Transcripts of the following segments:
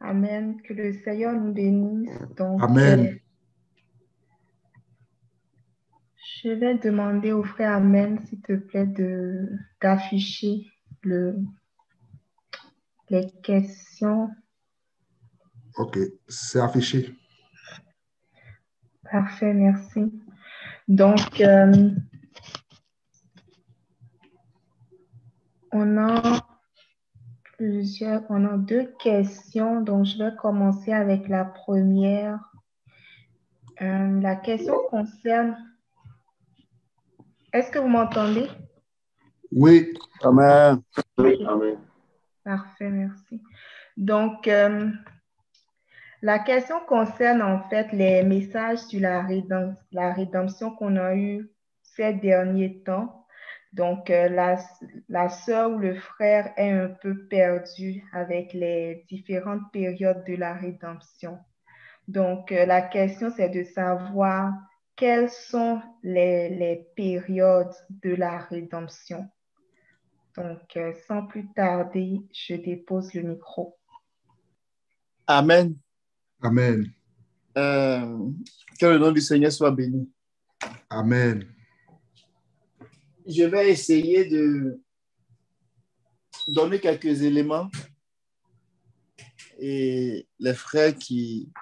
Amen. Que le Seigneur nous bénisse. Donc, Amen. je vais demander au frère Amen, s'il te plaît, d'afficher les questions. Ok, c'est affiché. Parfait, merci. Donc, on a deux questions. Donc, je vais commencer avec la première. La question concerne... Est-ce que vous m'entendez? Oui. Amen. Oui, amen. Parfait, merci. Donc, la question concerne en fait les messages sur la rédemption qu'on a eu ces derniers temps. Donc, la sœur ou le frère est un peu perdu avec les différentes périodes de la rédemption. Donc, la question, c'est de savoir quelles sont les périodes de la rédemption. Donc, sans plus tarder, je dépose le micro. Amen. Amen. Que le nom du Seigneur soit béni. Amen. Je vais essayer de donner quelques éléments et les frères qui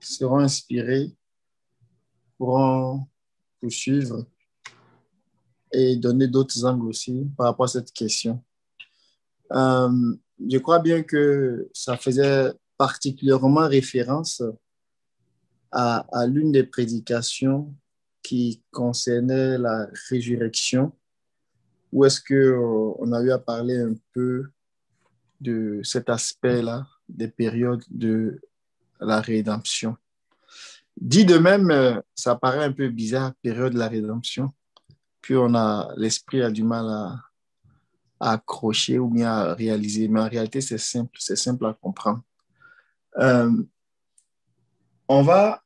seront inspirés pourront poursuivre et donner d'autres angles aussi par rapport à cette question. Je crois bien que ça faisait particulièrement référence à l'une des prédications qui concernait la résurrection, où est-ce qu'on a eu à parler un peu de cet aspect-là, des périodes de la rédemption. Dit de même, ça paraît un peu bizarre, période de la rédemption, puis l'esprit a du mal à accrocher ou bien à réaliser, mais en réalité, c'est simple à comprendre. On va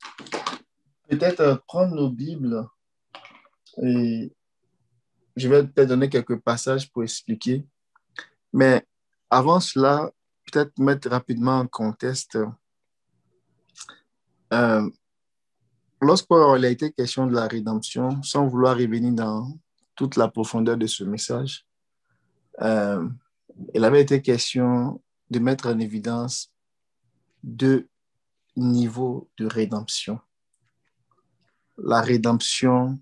peut-être prendre nos Bibles et je vais peut-être donner quelques passages pour expliquer. Mais avant cela, peut-être mettre rapidement en contexte. Lorsqu'il a été question de la rédemption, sans vouloir revenir dans toute la profondeur de ce message, il avait été question de mettre en évidence deux niveaux de rédemption. La rédemption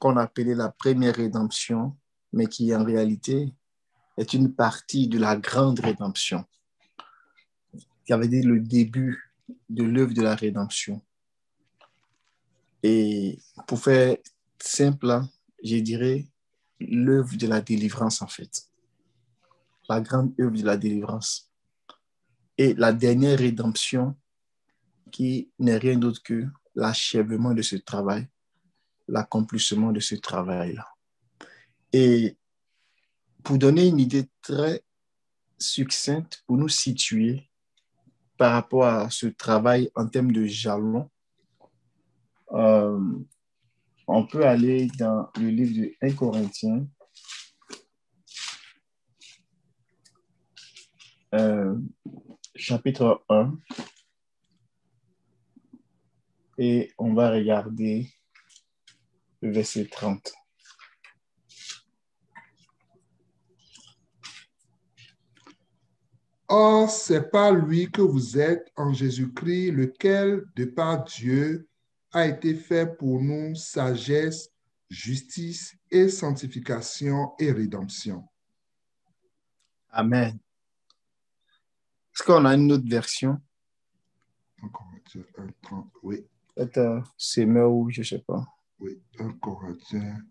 qu'on appelait la première rédemption, mais qui en réalité est une partie de la grande rédemption, qui avait dit le début de l'œuvre de la rédemption. Et pour faire simple, je dirais l'œuvre de la délivrance en fait. La grande œuvre de la délivrance. Et la dernière rédemption qui n'est rien d'autre que l'achèvement de ce travail, l'accomplissement de ce travail-là. Et pour donner une idée très succincte, pour nous situer par rapport à ce travail en termes de jalons, on peut aller dans le livre de 1 Corinthiens, chapitre 1, et on va regarder le verset 30. Or, c'est par lui que vous êtes en Jésus-Christ, lequel, de par Dieu, a été fait pour nous sagesse, justice et sanctification et rédemption. Amen. Est-ce qu'on a une autre version? Encore 1:30, oui. Peut-être Semeur ou je ne sais pas. Oui, 1 Corinthiens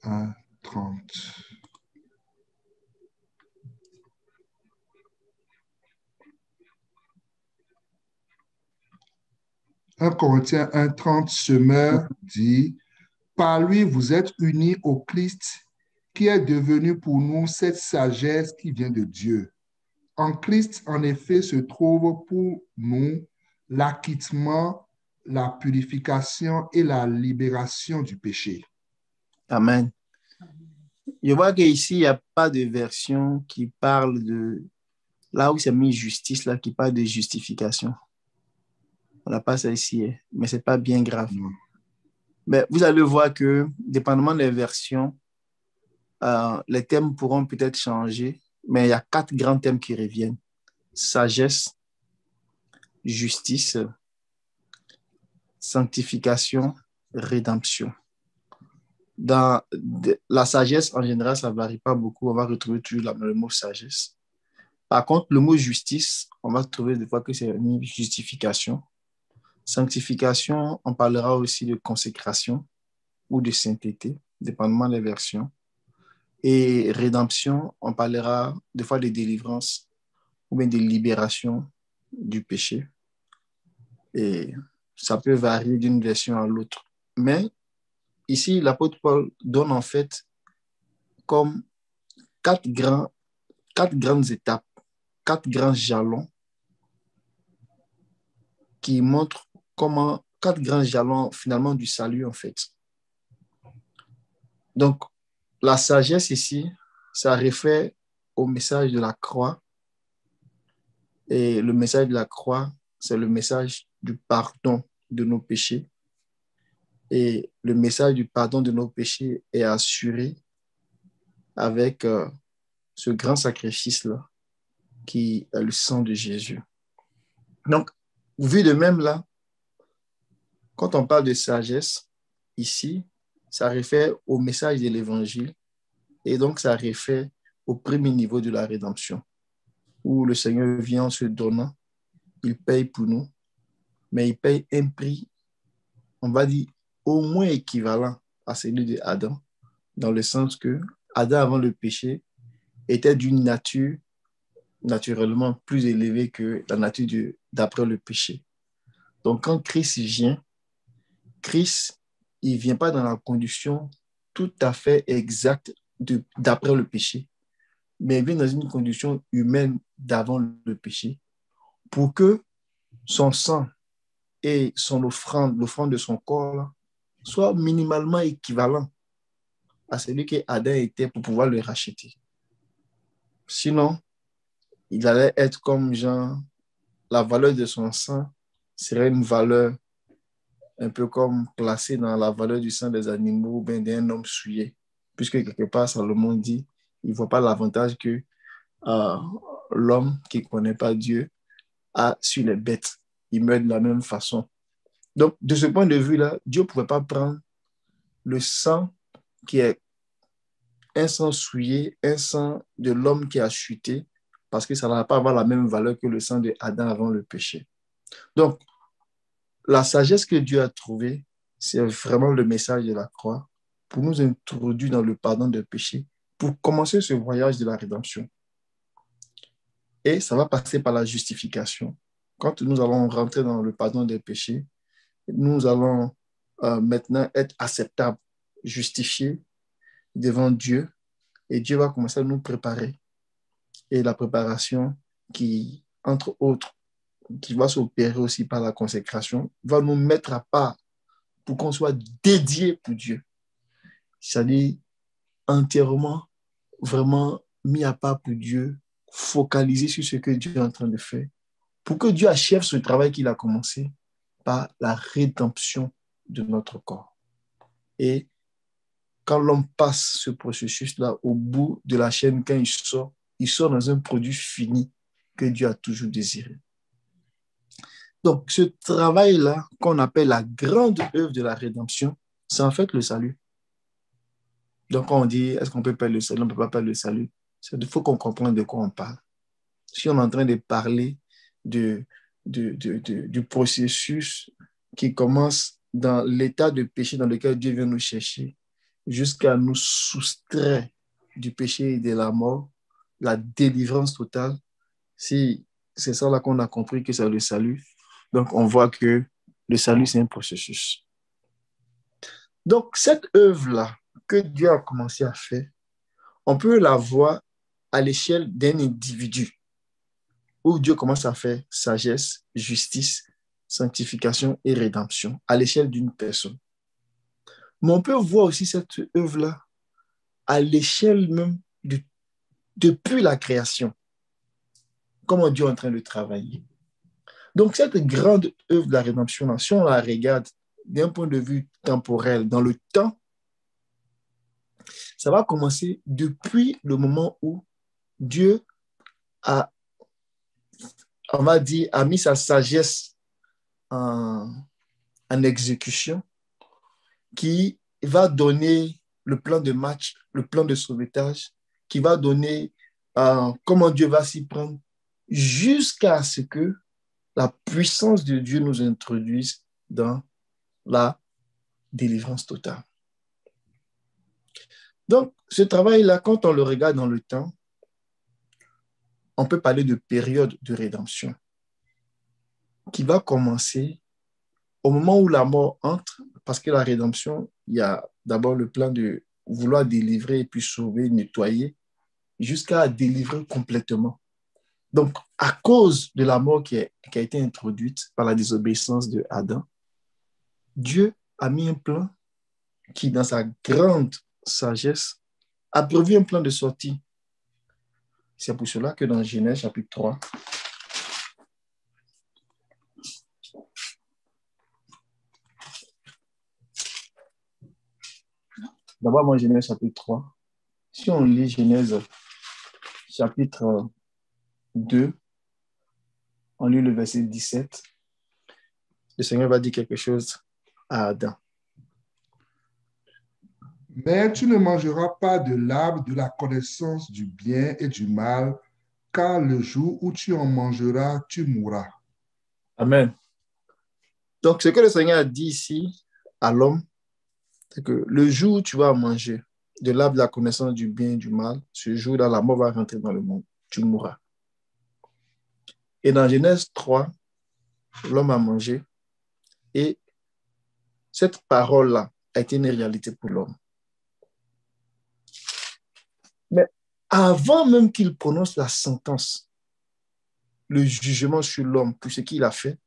1:30. « 1 Corinthiens 1:30, Semeur dit, par lui vous êtes unis au Christ, qui est devenu pour nous cette sagesse qui vient de Dieu. En Christ, en effet, se trouve pour nous l'acquittement, la purification et la libération du péché. » Amen. Je vois qu'ici, il n'y a pas de version qui parle là où c'est mis justice, là, qui parle de justification. On n'a pas ça ici, mais ce n'est pas bien grave. Mais vous allez voir que, dépendamment des versions, les thèmes pourront peut-être changer, mais il y a 4 grands thèmes qui reviennent. Sagesse, justice, sanctification, rédemption. Dans la sagesse, en général, ça ne varie pas beaucoup. On va retrouver toujours le mot sagesse. Par contre, le mot justice, on va trouver des fois que c'est une justification. Sanctification, on parlera aussi de consécration ou de sainteté, dépendamment des versions. Et rédemption, on parlera des fois de délivrance ou bien de libération du péché. Et ça peut varier d'une version à l'autre. Mais ici, l'apôtre Paul donne en fait comme 4 grandes étapes, 4 grands jalons qui montrent comment 4 grands jalons finalement du salut en fait. Donc, la sagesse ici, ça réfère au message de la croix. Et le message de la croix, c'est le message du pardon de nos péchés. Et le message du pardon de nos péchés est assuré avec ce grand sacrifice-là, qui est le sang de Jésus. Donc, vu de même là, quand on parle de sagesse, ici, ça réfère au message de l'Évangile et donc ça réfère au premier niveau de la rédemption, où le Seigneur vient en se donnant, il paye pour nous, mais il paye un prix, on va dire, au moins équivalent à celui d'Adam, dans le sens que Adam, avant le péché, était d'une nature naturellement plus élevée que la nature d'après le péché. Donc, quand Christ vient, Christ, il ne vient pas dans la condition tout à fait exacte d'après le péché, mais il vient dans une condition humaine d'avant le péché pour que son sang et son l'offrande de son corps soient minimalement équivalents à celui qu'Adam était pour pouvoir le racheter. Sinon, il allait être comme genre, la valeur de son sang serait une valeur un peu comme placée dans la valeur du sang des animaux ou bien d'un homme souillé. Puisque quelque part, Salomon dit, il ne voit pas l'avantage que euh, l'homme qui ne connaît pas Dieu a sur les bêtes. Il meurt de la même façon. Donc, de ce point de vue-là, Dieu ne pouvait pas prendre le sang qui est un sang souillé, un sang de l'homme qui a chuté, parce que ça ne va pas avoir la même valeur que le sang d'Adam avant le péché. Donc, la sagesse que Dieu a trouvée, c'est vraiment le message de la croix pour nous introduire dans le pardon des péchés, pour commencer ce voyage de la rédemption. Et ça va passer par la justification. Quand nous allons rentrer dans le pardon des péchés, nous allons maintenant être acceptables, justifiés devant Dieu, et Dieu va commencer à nous préparer. Et la préparation qui, entre autres, qui va s'opérer aussi par la consécration, va nous mettre à part pour qu'on soit dédié pour Dieu. C'est-à-dire entièrement, vraiment mis à part pour Dieu, focalisé sur ce que Dieu est en train de faire, pour que Dieu achève ce travail qu'il a commencé par la rédemption de notre corps. Et quand l'homme passe ce processus-là, au bout de la chaîne, quand il sort dans un produit fini que Dieu a toujours désiré. Donc, ce travail-là, qu'on appelle la grande œuvre de la rédemption, c'est en fait le salut. Donc, quand on dit, est-ce qu'on peut perdre le salut? On ne peut pas perdre le salut. Il faut qu'on comprenne de quoi on parle. Si on est en train de parler du processus qui commence dans l'état de péché dans lequel Dieu vient nous chercher, jusqu'à nous soustraire du péché et de la mort, la délivrance totale, si c'est ça là qu'on a compris que c'est le salut, donc on voit que le salut, c'est un processus. Donc, cette œuvre-là que Dieu a commencé à faire, on peut la voir à l'échelle d'un individu, où Dieu commence à faire sagesse, justice, sanctification et rédemption, à l'échelle d'une personne. Mais on peut voir aussi cette œuvre-là à l'échelle même depuis la création. comment Dieu est en train de travailler. Donc, cette grande œuvre de la rédemption, si on la regarde d'un point de vue temporel, dans le temps, ça va commencer depuis le moment où Dieu a, on va dire, a mis sa sagesse en exécution, qui va donner le plan de match, le plan de sauvetage, qui va donner comment Dieu va s'y prendre, jusqu'à ce que la puissance de Dieu nous introduise dans la délivrance totale. Donc, ce travail-là, quand on le regarde dans le temps, on peut parler de période de rédemption qui va commencer au moment où la mort entre, parce que la rédemption, il y a d'abord le plan de vouloir délivrer et puis sauver, nettoyer, jusqu'à délivrer complètement. Donc, à cause de la mort qui a été introduite par la désobéissance de Adam, Dieu a mis un plan qui, dans sa grande sagesse, a prévu un plan de sortie. C'est pour cela que dans Genèse chapitre 3, d'abord, moi, Genèse chapitre 3, si on lit Genèse chapitre 2, on lit le verset 17, le Seigneur va dire quelque chose à Adam. Mais tu ne mangeras pas de l'arbre de la connaissance du bien et du mal, car le jour où tu en mangeras, tu mourras. Amen. Donc, ce que le Seigneur a dit ici à l'homme, c'est que le jour où tu vas manger de l'arbre de la connaissance du bien et du mal, ce jour-là, la mort va rentrer dans le monde. Tu mourras. Et dans Genèse 3, l'homme a mangé et cette parole-là a été une réalité pour l'homme. Mais avant même qu'il prononce la sentence, le jugement sur l'homme pour ce qu'il a fait,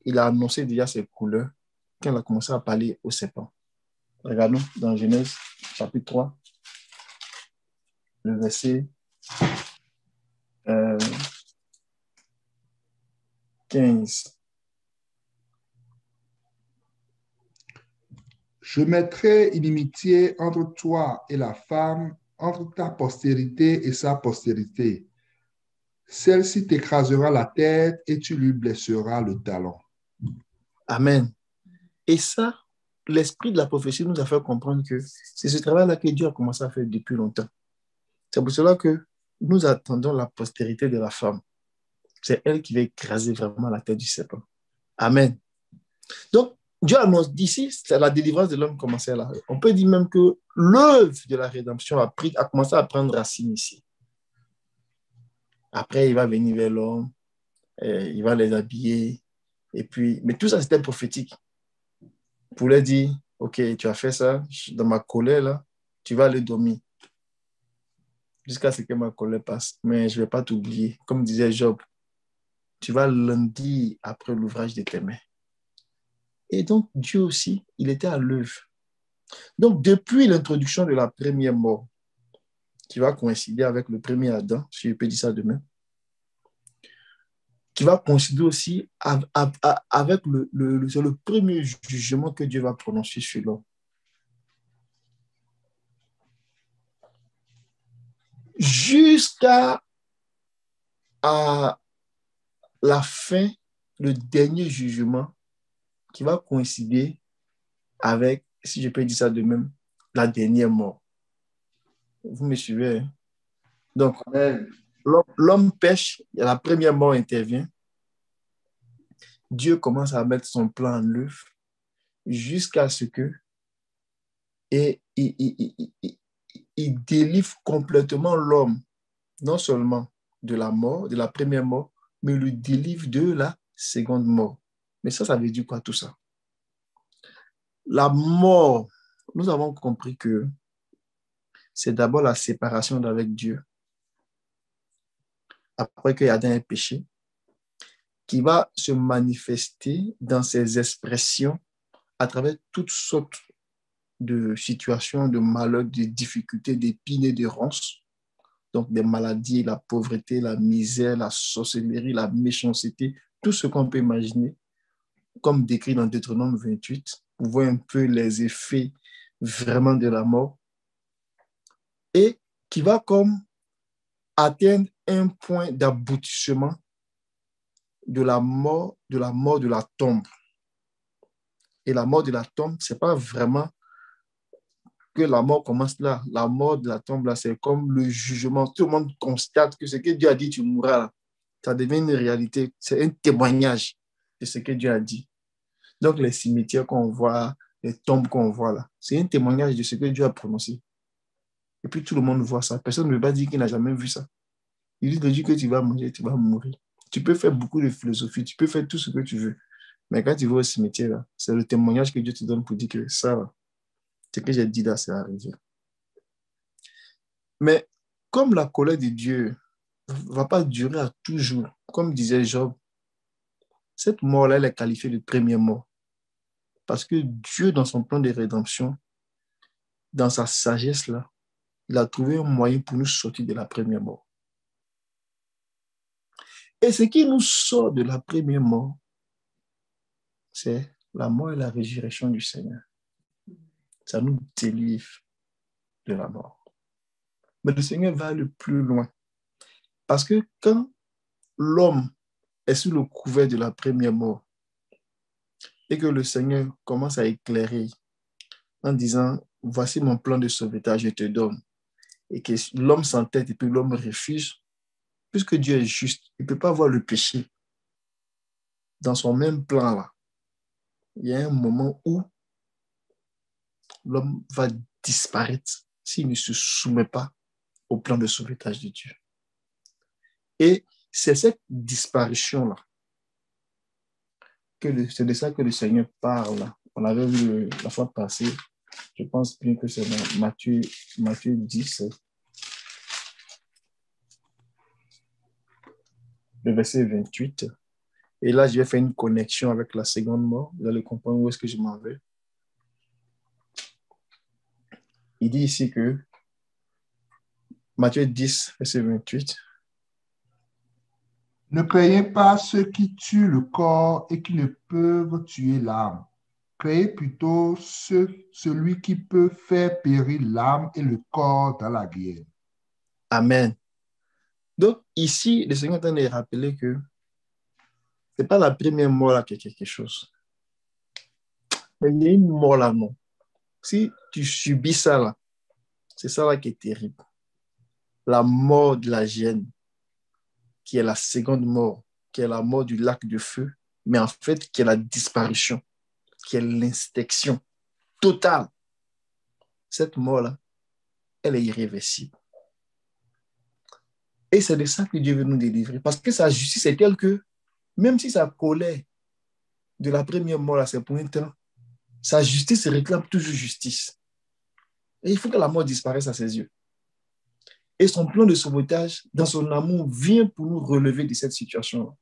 il a annoncé déjà ses couleurs quand il a commencé à parler au serpent. Regardons dans Genèse chapitre 3, le verset 15. Je mettrai inimitié entre toi et la femme, entre ta postérité et sa postérité. Celle-ci t'écrasera la tête et tu lui blesseras le talon. Amen. Et ça, l'esprit de la prophétie nous a fait comprendre que c'est ce travail-là que Dieu a commencé à faire depuis longtemps. C'est pour cela que nous attendons la postérité de la femme. C'est elle qui va écraser vraiment la tête du serpent. Amen. Donc, Dieu annonce d'ici, c'est la délivrance de l'homme commençait là. On peut dire même que l'œuvre de la rédemption a commencé à prendre racine ici. Après, il va venir vers l'homme, il va les habiller, et puis, mais tout ça, c'était prophétique. Pour leur dire, OK, tu as fait ça, dans ma colère, là, tu vas le dormir. Jusqu'à ce que ma colère passe. Mais je ne vais pas t'oublier. Comme disait Job, tu vas lundi après l'ouvrage de tes mains. Et donc, Dieu aussi, il était à l'œuvre. Donc, depuis l'introduction de la première mort, qui va coïncider avec le premier Adam, si je peux dire ça demain, qui va coïncider aussi avec le premier jugement que Dieu va prononcer sur l'homme. Jusqu'à la fin, le dernier jugement qui va coïncider avec, si je peux dire ça de même, la dernière mort. Vous me suivez? Hein? Donc, l'homme pêche, la première mort intervient. Dieu commence à mettre son plan en œuvre jusqu'à ce que il délivre complètement l'homme, non seulement de la mort, de la première mort, mais le délivre de la seconde mort. Mais ça veut dire quoi tout ça? La mort, nous avons compris que c'est d'abord la séparation d'avec Dieu, après que Adam ait péché, qui va se manifester dans ses expressions à travers toutes sortes de situations, de malheurs, de difficultés, d'épines et de ronces. Donc, des maladies, la pauvreté, la misère, la sorcellerie, la méchanceté, tout ce qu'on peut imaginer, comme décrit dans Deutéronome 28, pour voir un peu les effets vraiment de la mort, et qui va comme atteindre un point d'aboutissement de la mort de la tombe. Et la mort de la tombe, ce n'est pas vraiment que la mort commence là. La mort de la tombe, là, c'est comme le jugement. Tout le monde constate que ce que Dieu a dit, tu mourras là. Ça devient une réalité. C'est un témoignage de ce que Dieu a dit. Donc, les cimetières qu'on voit, les tombes qu'on voit là, c'est un témoignage de ce que Dieu a prononcé. Et puis, tout le monde voit ça. Personne ne veut pas dire qu'il n'a jamais vu ça. Il dit que tu vas manger, tu vas mourir. Tu peux faire beaucoup de philosophie, tu peux faire tout ce que tu veux. Mais quand tu vas au cimetière, là, c'est le témoignage que Dieu te donne pour dire que ça, là, ce que j'ai dit là, c'est arrivé. Mais comme la colère de Dieu ne va pas durer à toujours, comme disait Job, cette mort-là, elle est qualifiée de première mort. Parce que Dieu, dans son plan de rédemption, dans sa sagesse, là, il a trouvé un moyen pour nous sortir de la première mort. Et ce qui nous sort de la première mort, c'est la mort et la résurrection du Seigneur. Ça nous délivre de la mort. Mais le Seigneur va aller plus loin. Parce que quand l'homme est sous le couvert de la première mort et que le Seigneur commence à éclairer en disant, voici mon plan de sauvetage, je te donne. Et que l'homme s'entête et puis l'homme refuse, puisque Dieu est juste, il ne peut pas voir le péché. Dans son même plan-là, il y a un moment où l'homme va disparaître s'il ne se soumet pas au plan de sauvetage de Dieu. Et c'est cette disparition-là, c'est de ça que le Seigneur parle. On avait vu la fois passée, je pense bien que c'est dans Matthieu 10, le verset 28. Et là, je vais faire une connexion avec la seconde mort. Vous allez comprendre où est-ce que je m'en vais. Il dit ici que Matthieu 10, verset 28. Ne craignez pas ceux qui tuent le corps et qui ne peuvent tuer l'âme. Craignez plutôt celui qui peut faire périr l'âme et le corps dans la guerre. Amen. Donc, ici, le Seigneur est en train de rappeler que ce n'est pas la première mort là qui est quelque chose. Mais il y a une mort là, non. Si tu subis ça là, c'est ça là qui est terrible. La mort de la gêne, qui est la seconde mort, qui est la mort du lac de feu, mais en fait, qui est la disparition, qui est l'extinction totale. Cette mort-là, elle est irréversible. Et c'est de ça que Dieu veut nous délivrer. Parce que sa justice est telle que, même si sa colère de la première mort, là, c'est pour un temps, sa justice réclame toujours justice. Et il faut que la mort disparaisse à ses yeux. Et son plan de sauvetage, dans son amour, vient pour nous relever de cette situation-là.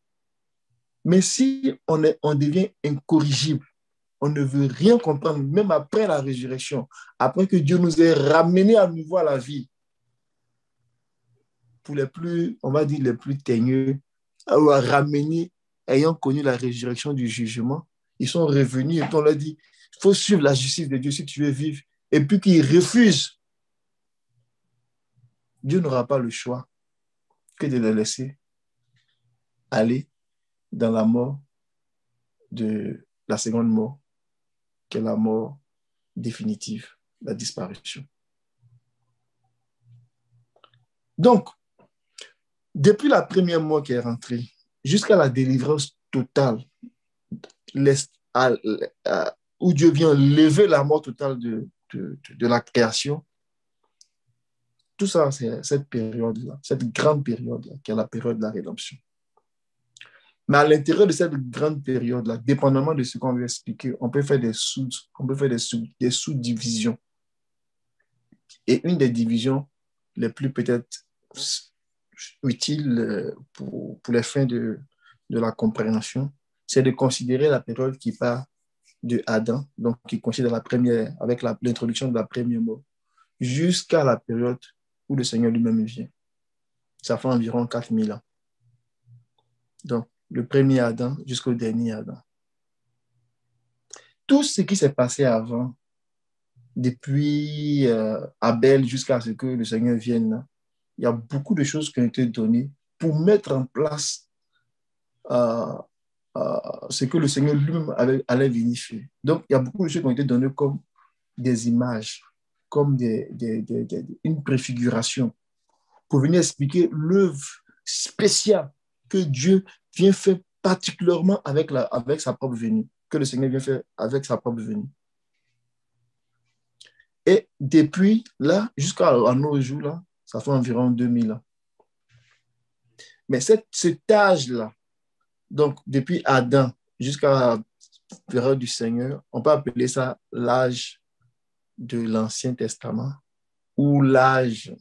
Mais si on devient incorrigible, on ne veut rien comprendre, même après la résurrection, après que Dieu nous ait ramenés à nouveau à la vie, pour les plus, on va dire, les plus teigneux, ou à ramener, ayant connu la résurrection du jugement, ils sont revenus et on leur dit, il faut suivre la justice de Dieu si tu veux vivre. Et puis qu'ils refusent, Dieu n'aura pas le choix que de les laisser aller dans la mort de la seconde mort, qui est la mort définitive, la disparition. Donc, depuis la première mort qui est rentrée, jusqu'à la délivrance totale, où Dieu vient lever la mort totale de la création, tout ça, c'est cette période-là, cette grande période-là, qui est la période de la rédemption. Mais à l'intérieur de cette grande période-là, dépendamment de ce qu'on veut expliquer, on peut faire des sous-divisions. Et une des divisions les plus peut-être utiles pour les fins de la compréhension, c'est de considérer la période qui part de Adam, donc qui considère la première, avec l'introduction de la première mort, jusqu'à la période où le Seigneur lui-même vient. ça fait environ 4000 ans. Donc, le premier Adam jusqu'au dernier Adam. Tout ce qui s'est passé avant, depuis Abel jusqu'à ce que le Seigneur vienne, il y a beaucoup de choses qui ont été données pour mettre en place ce que le Seigneur lui-même allait venir faire. Donc, il y a beaucoup de choses qui ont été données comme des images, comme une préfiguration, pour venir expliquer l'œuvre spéciale que Dieu vient faire particulièrement avec sa propre venue, que le Seigneur vient faire avec sa propre venue. Et depuis là, jusqu'à nos jours, là, ça fait environ 2000 ans. Mais cet âge-là, donc depuis Adam jusqu'à la période du Seigneur, on peut appeler ça l'âge de l'Ancien Testament ou l'âge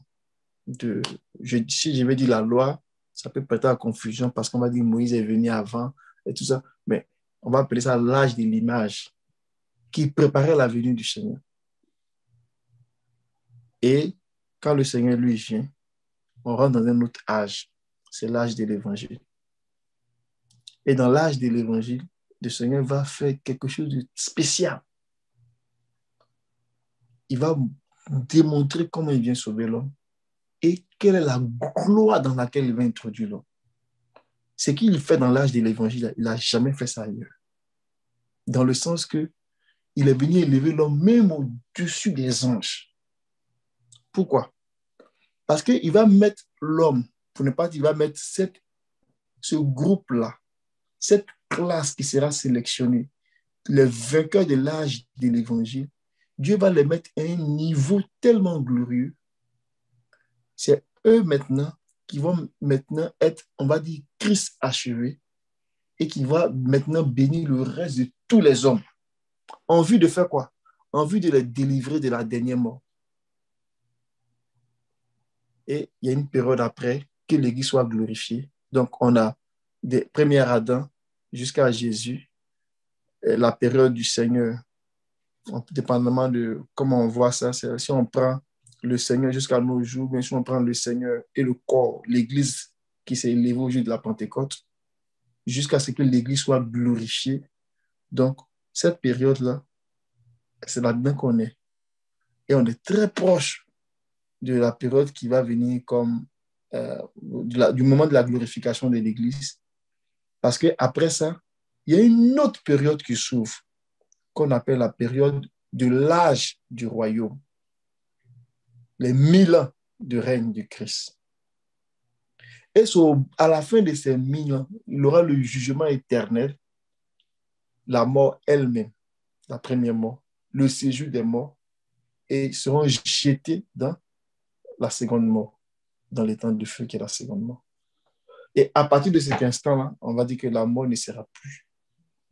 de, si je vais dire la loi, ça peut prêter à confusion parce qu'on va dire Moïse est venu avant et tout ça, mais on va appeler ça l'âge de l'image qui préparait la venue du Seigneur. Et quand le Seigneur lui vient, on rentre dans un autre âge, c'est l'âge de l'Évangile. Et dans l'âge de l'Évangile, le Seigneur va faire quelque chose de spécial. Il va démontrer comment il vient sauver l'homme et quelle est la gloire dans laquelle il va introduire l'homme. Ce qu'il fait dans l'âge de l'Évangile, il n'a jamais fait ça ailleurs. Dans le sens que il est venu élever l'homme même au-dessus des anges. Pourquoi? Parce qu'il va mettre l'homme, pour ne pas dire, il va mettre ce groupe-là, cette classe qui sera sélectionnée, les vainqueurs de l'âge de l'Évangile, Dieu va les mettre à un niveau tellement glorieux. C'est eux maintenant qui vont maintenant être, on va dire, Christ achevé et qui va maintenant bénir le reste de tous les hommes. En vue de faire quoi? En vue de les délivrer de la dernière mort. Et il y a une période après que l'Église soit glorifiée. Donc, on a des premiers Adam jusqu'à Jésus, la période du Seigneur, dépendamment de comment on voit ça, si on prend le Seigneur jusqu'à nos jours, bien sûr, on prend le Seigneur et le corps, l'Église qui s'est élevée au jour de la Pentecôte, jusqu'à ce que l'Église soit glorifiée. Donc, cette période-là, c'est là-dedans qu'on est. Et on est très proche de la période qui va venir comme du moment de la glorification de l'Église. Parce qu'après ça, il y a une autre période qui s'ouvre, qu'on appelle la période de l'âge du royaume. Les 1000 ans de règne du Christ. Et à la fin de ces 1000 ans, il aura le jugement éternel, la mort elle-même, la première mort, le séjour des morts, et ils seront jetés dans la seconde mort, dans les temps de feu qui est la seconde mort. Et à partir de cet instant-là, on va dire que la mort ne sera plus.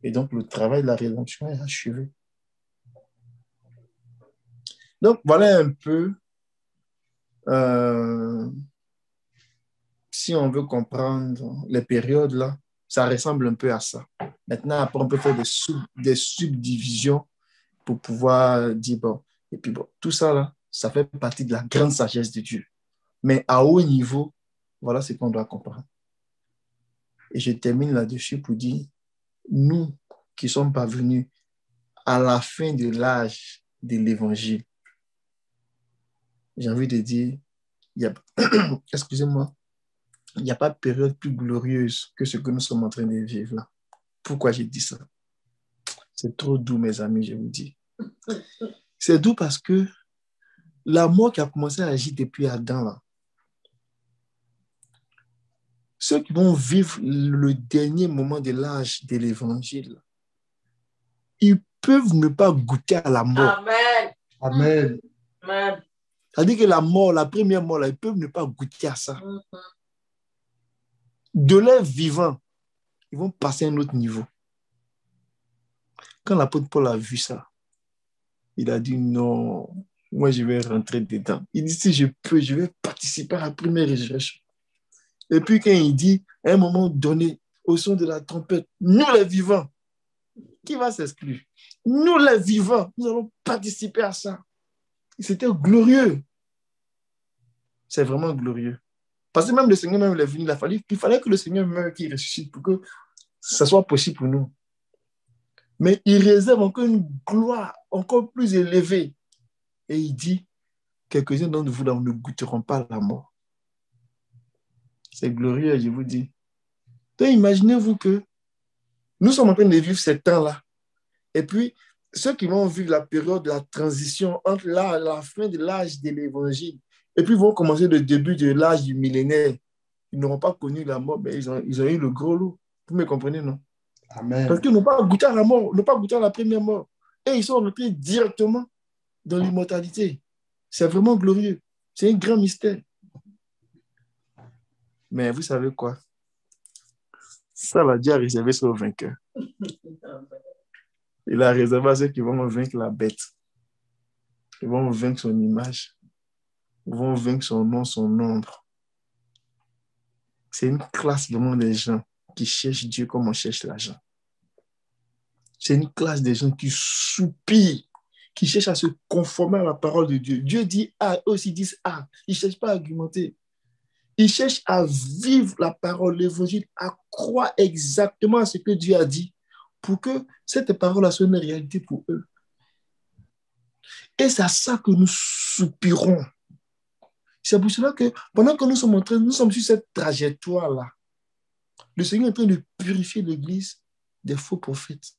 Et donc, le travail de la rédemption est achevé. Donc, voilà un peu, si on veut comprendre les périodes là, ça ressemble un peu à ça. Maintenant, après, on peut faire des subdivisions pour pouvoir dire, bon, et puis bon, tout ça là, ça fait partie de la grande sagesse de Dieu. Mais à haut niveau, voilà ce qu'on doit comprendre. Et je termine là-dessus pour dire, nous qui sommes parvenus à la fin de l'âge de l'Évangile, j'ai envie de dire, excusez-moi, il n'y a pas de période plus glorieuse que ce que nous sommes en train de vivre là. Pourquoi j'ai dit ça? C'est trop doux, mes amis, je vous dis. C'est doux parce que la mort qui a commencé à agir depuis Adam, là, ceux qui vont vivre le dernier moment de l'âge de l'Évangile, ils peuvent ne pas goûter à la mort. Amen. Amen. Amen. C'est-à-dire que la mort, la première mort, là, ils peuvent ne pas goûter à ça. De leur vivant, ils vont passer à un autre niveau. Quand l'apôtre Paul a vu ça, il a dit non, moi je vais rentrer dedans. Il dit si je peux, je vais participer à la première résurrection. Et puis quand il dit, à un moment donné, au son de la trompette, nous les vivants, qui va s'exclure? Nous les vivants, nous allons participer à ça. C'était glorieux. C'est vraiment glorieux. Parce que même le Seigneur même est venu, il fallait que le Seigneur meure, qu'il ressuscite pour que ça soit possible pour nous. Mais il réserve encore une gloire encore plus élevée. Et il dit, quelques-uns d'entre vous là, ne goûteront pas la mort. C'est glorieux, je vous dis. Donc imaginez-vous que nous sommes en train de vivre ces temps-là. Et puis, ceux qui vont vivre la période de la transition entre la fin de l'âge de l'évangile et puis vont commencer le début de l'âge du millénaire, ils n'auront pas connu la mort, mais ils ont eu le gros lot. Vous me comprenez, non? Amen. Parce qu'ils n'ont pas goûté à la mort, n'ont pas goûté à la première mort. Et ils sont entrés directement dans l'immortalité. C'est vraiment glorieux. C'est un grand mystère. Mais vous savez quoi? Ça, là, Dieu a réservé ça aux vainqueurs. Il a réservé à ceux qui vont vaincre la bête. Ils vont vaincre son image. Ils vont vaincre son nom, son nombre. C'est une classe vraiment des gens qui cherchent Dieu comme on cherche l'argent. C'est une classe des gens qui soupirent, qui cherchent à se conformer à la parole de Dieu. Dieu dit A, eux aussi disent A. Ils ne cherchent pas à argumenter. Ils cherchent à vivre la parole, l'évangile, à croire exactement à ce que Dieu a dit pour que cette parole soit une réalité pour eux. Et c'est à ça que nous soupirons. C'est pour cela que pendant que nous sommes sur cette trajectoire-là, le Seigneur est en train de purifier l'Église des faux prophètes,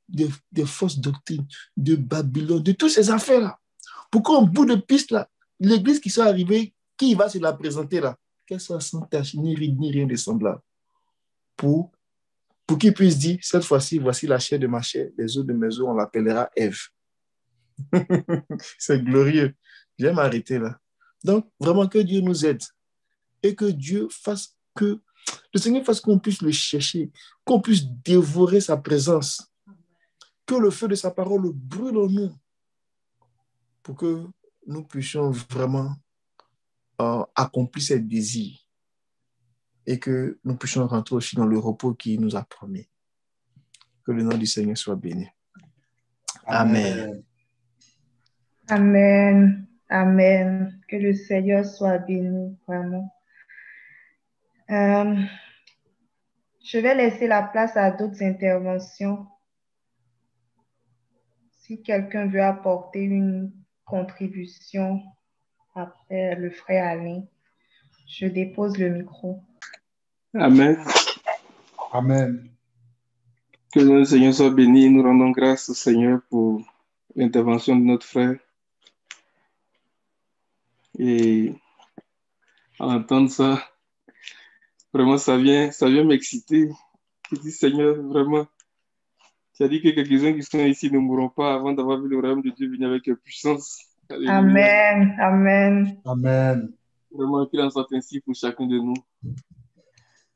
des fausses doctrines, de Babylone, de toutes ces affaires-là. Pour qu'au bout de piste, là, l'Église qui soit arrivée, qui va se la présenter là, qu'elle soit sans tache, ni ride, ni rien de semblable. Pour qu'il puisse dire, cette fois-ci, voici la chair de ma chair, les os de mes os, on l'appellera Ève. C'est glorieux. Je vais m'arrêter là. Donc, vraiment que Dieu nous aide et que Dieu fasse que le Seigneur fasse qu'on puisse le chercher, qu'on puisse dévorer sa présence, que le feu de sa parole brûle en nous pour que nous puissions vraiment accomplir ses désirs et que nous puissions rentrer aussi dans le repos qu'il nous a promis. Que le nom du Seigneur soit béni. Amen. Amen. Amen. Que le Seigneur soit béni, vraiment. Je vais laisser la place à d'autres interventions. Si quelqu'un veut apporter une contribution après le frère Alain, je dépose le micro. Amen. Amen. Que le Seigneur soit béni. Nous rendons grâce au Seigneur pour l'intervention de notre frère. Et à entendre ça, vraiment, ça vient m'exciter. Je dis, Seigneur, vraiment, tu as dit que quelques-uns qui sont ici ne mourront pas avant d'avoir vu le royaume de Dieu venir avec puissance. Alléluia. Amen. Amen. Amen. Vraiment, qu'il en soit ainsi pour chacun de nous.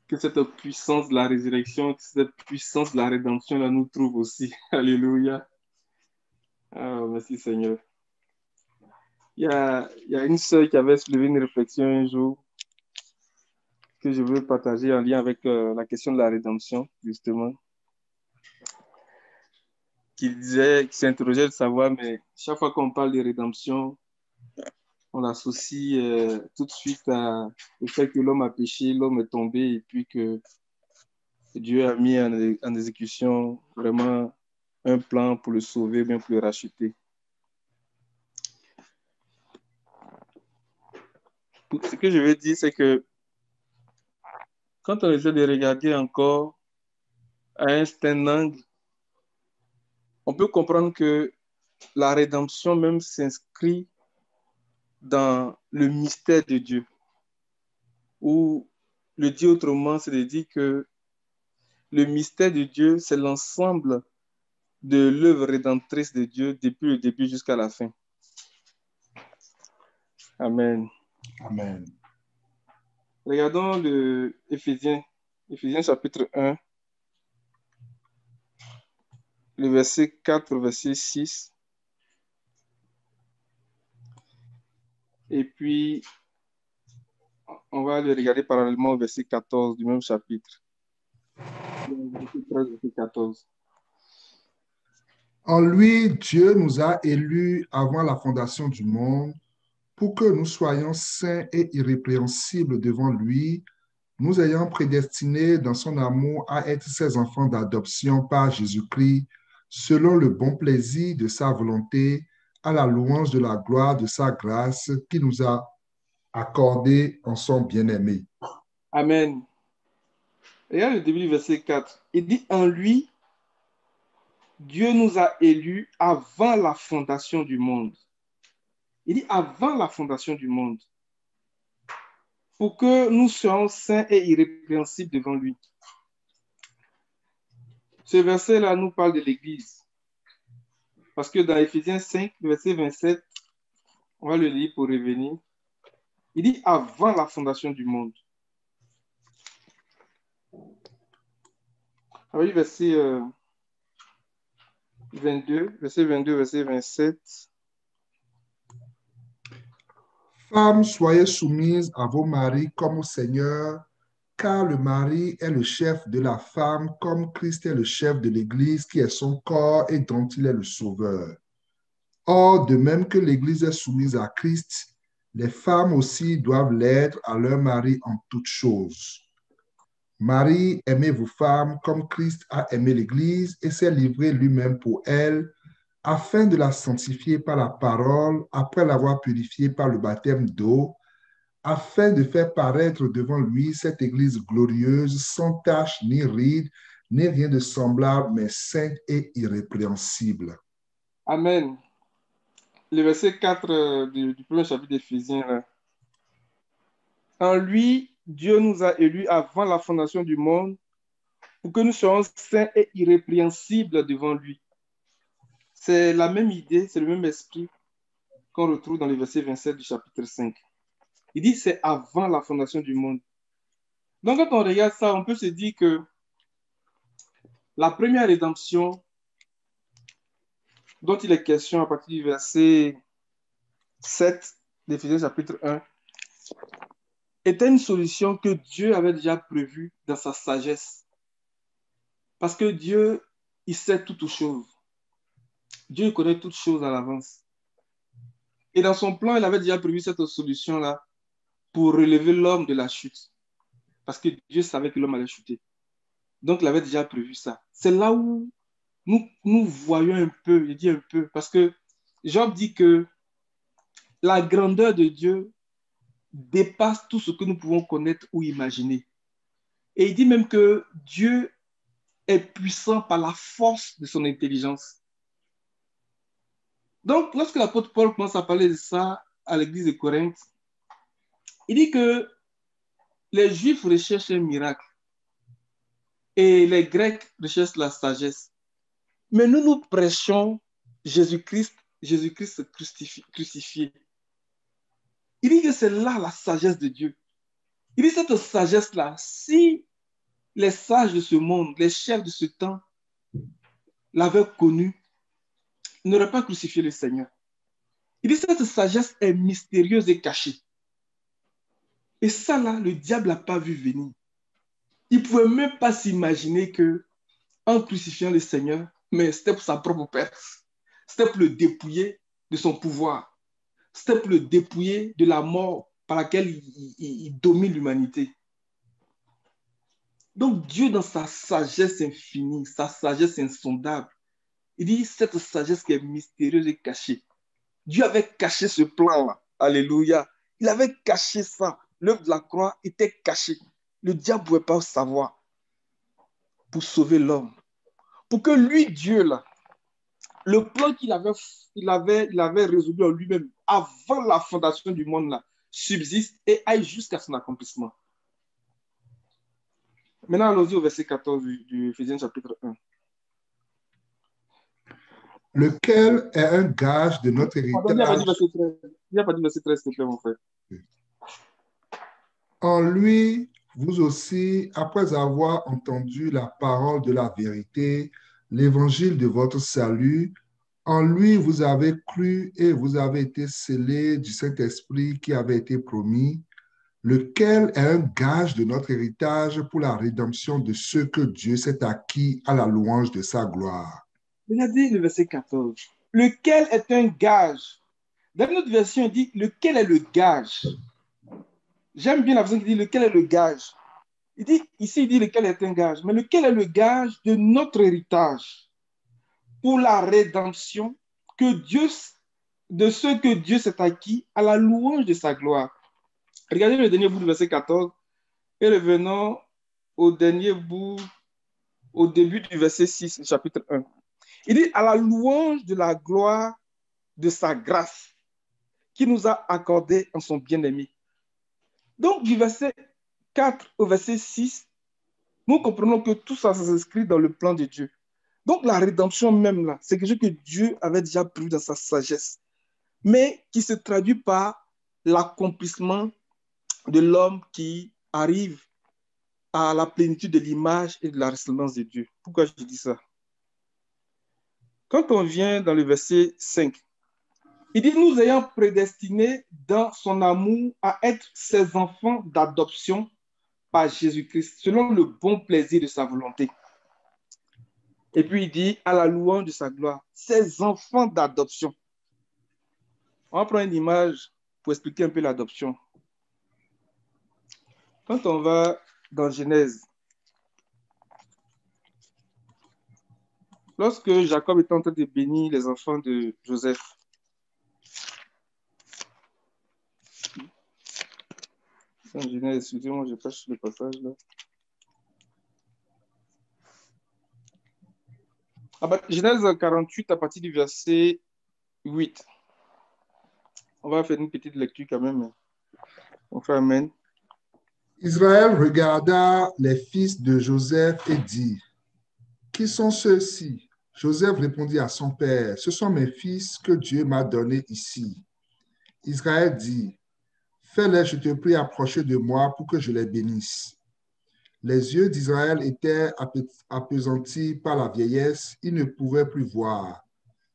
Que cette puissance de la résurrection, que cette puissance de la rédemption là nous trouve aussi. Alléluia. Ah, merci Seigneur. Il y a une sœur qui avait soulevé une réflexion un jour que je veux partager en lien avec la question de la rédemption, justement. Qui s'interrogeait de savoir, mais chaque fois qu'on parle de rédemption, on l'associe tout de suite au fait que l'homme a péché, l'homme est tombé et puis que Dieu a mis en exécution vraiment un plan pour le sauver, bien pour le racheter. Ce que je veux dire, c'est que quand on essaie de regarder encore à un certain angle, on peut comprendre que la rédemption même s'inscrit dans le mystère de Dieu. Ou le dire autrement, c'est de dire que le mystère de Dieu, c'est l'ensemble de l'œuvre rédemptrice de Dieu depuis le début jusqu'à la fin. Amen. Amen. Regardons le Éphésiens chapitre 1, le verset 4 au verset 6. Et puis, on va le regarder parallèlement au verset 14 du même chapitre. Verset 13, verset 14. En lui, Dieu nous a élus avant la fondation du monde pour que nous soyons saints et irrépréhensibles devant lui, nous ayant prédestinés dans son amour à être ses enfants d'adoption par Jésus-Christ, selon le bon plaisir de sa volonté, à la louange de la gloire de sa grâce qui nous a accordée en son bien-aimé. Amen. Regarde le début du verset 4. Il dit, en lui, Dieu nous a élus avant la fondation du monde. Il dit, avant la fondation du monde, pour que nous soyons saints et irrépréhensibles devant lui. Ce verset-là nous parle de l'Église. Parce que dans Éphésiens 5, verset 27, on va le lire pour revenir. Il dit avant la fondation du monde. Alors, verset 22, verset 27. Femmes, soyez soumises à vos maris comme au Seigneur, car le mari est le chef de la femme, comme Christ est le chef de l'Église, qui est son corps et dont il est le sauveur. Or, de même que l'Église est soumise à Christ, les femmes aussi doivent l'être à leur mari en toutes choses. Marie, aimez vos femmes comme Christ a aimé l'Église et s'est livré lui-même pour elle, afin de la sanctifier par la parole, après l'avoir purifiée par le baptême d'eau, afin de faire paraître devant lui cette Église glorieuse, sans tache ni ride, ni rien de semblable, mais sainte et irrépréhensible. Amen. Le verset 4 du premier chapitre d'Éphésiens. En lui, Dieu nous a élus avant la fondation du monde pour que nous soyons saints et irrépréhensibles devant lui. C'est la même idée, c'est le même esprit qu'on retrouve dans le verset 27 du chapitre 5. Il dit c'est avant la fondation du monde. Donc quand on regarde ça, on peut se dire que la première rédemption dont il est question à partir du verset 7 d'Éphésiens chapitre 1 était une solution que Dieu avait déjà prévue dans sa sagesse. Parce que Dieu, il sait toutes choses. Dieu connaît toutes choses à l'avance. Et dans son plan, il avait déjà prévu cette solution-là pour relever l'homme de la chute. Parce que Dieu savait que l'homme allait chuter. Donc, il avait déjà prévu ça. C'est là où nous voyons un peu, je dis un peu, parce que Job dit que la grandeur de Dieu dépasse tout ce que nous pouvons connaître ou imaginer. Et il dit même que Dieu est puissant par la force de son intelligence. Donc, lorsque l'apôtre Paul commence à parler de ça à l'église de Corinthe, il dit que les Juifs recherchent un miracle et les Grecs recherchent la sagesse. Mais nous prêchons Jésus-Christ crucifié. Il dit que c'est là la sagesse de Dieu. Il dit cette sagesse-là, si les sages de ce monde, les chefs de ce temps l'avaient connue, ils n'auraient pas crucifié le Seigneur. Il dit cette sagesse est mystérieuse et cachée. Et ça là, le diable n'a pas vu venir. Il ne pouvait même pas s'imaginer que en crucifiant le Seigneur, mais c'était pour sa propre perte. C'était pour le dépouiller de son pouvoir. C'était pour le dépouiller de la mort par laquelle il domine l'humanité. Donc Dieu, dans sa sagesse infinie, sa sagesse insondable, il dit cette sagesse qui est mystérieuse et cachée. Dieu avait caché ce plan-là. Alléluia. Il avait caché ça. L'œuvre de la croix était cachée. Le diable ne pouvait pas savoir pour sauver l'homme. Pour que lui, Dieu, là, le plan qu'il avait résolu en lui-même avant la fondation du monde, là, subsiste et aille jusqu'à son accomplissement. Maintenant, allons-y au verset 14 du Éphésiens chapitre 1. Lequel est un gage de notre héritage. Il n'y a pas dit verset 13, s'il te plaît, mon frère. En lui, vous aussi, après avoir entendu la parole de la vérité, l'évangile de votre salut, en lui vous avez cru et vous avez été scellés du Saint-Esprit qui avait été promis, lequel est un gage de notre héritage pour la rédemption de ceux que Dieu s'est acquis à la louange de sa gloire. Il a dit le verset 14. Lequel est un gage Dans notre version, il dit lequel est le gage. J'aime bien la version qui dit lequel est le gage. Il dit, ici, il dit lequel est un gage. Mais lequel est le gage de notre héritage pour la rédemption de ce que Dieu s'est acquis à la louange de sa gloire. Regardez le dernier bout du verset 14 et revenons au dernier bout, au début du verset 6, chapitre 1. Il dit à la louange de la gloire de sa grâce qui nous a accordé en son bien-aimé. Donc, du verset 4 au verset 6, nous comprenons que tout ça s'inscrit dans le plan de Dieu. Donc, la rédemption même, là, c'est quelque chose que Dieu avait déjà prévu dans sa sagesse, mais qui se traduit par l'accomplissement de l'homme qui arrive à la plénitude de l'image et de la ressemblance de Dieu. Pourquoi je dis ça? Quand on vient dans le verset 5, il dit, nous ayant prédestinés dans son amour à être ses enfants d'adoption par Jésus-Christ, selon le bon plaisir de sa volonté. Et puis il dit, à la louange de sa gloire, ses enfants d'adoption. On va prendre une image pour expliquer un peu l'adoption. Quand on va dans Genèse, lorsque Jacob est en train de bénir les enfants de Joseph, en Genèse, excusez-moi, je passe le passage là. Genèse 48 à partir du verset 8. On va faire une petite lecture quand même. On fait Amen. Israël regarda les fils de Joseph et dit, « Qui sont ceux-ci? » Joseph répondit à son père, « Ce sont mes fils que Dieu m'a donnés ici. » Israël dit, « Fais-les, je te prie, approcher de moi pour que je les bénisse. » Les yeux d'Israël étaient appesantis par la vieillesse, il ne pouvait plus voir.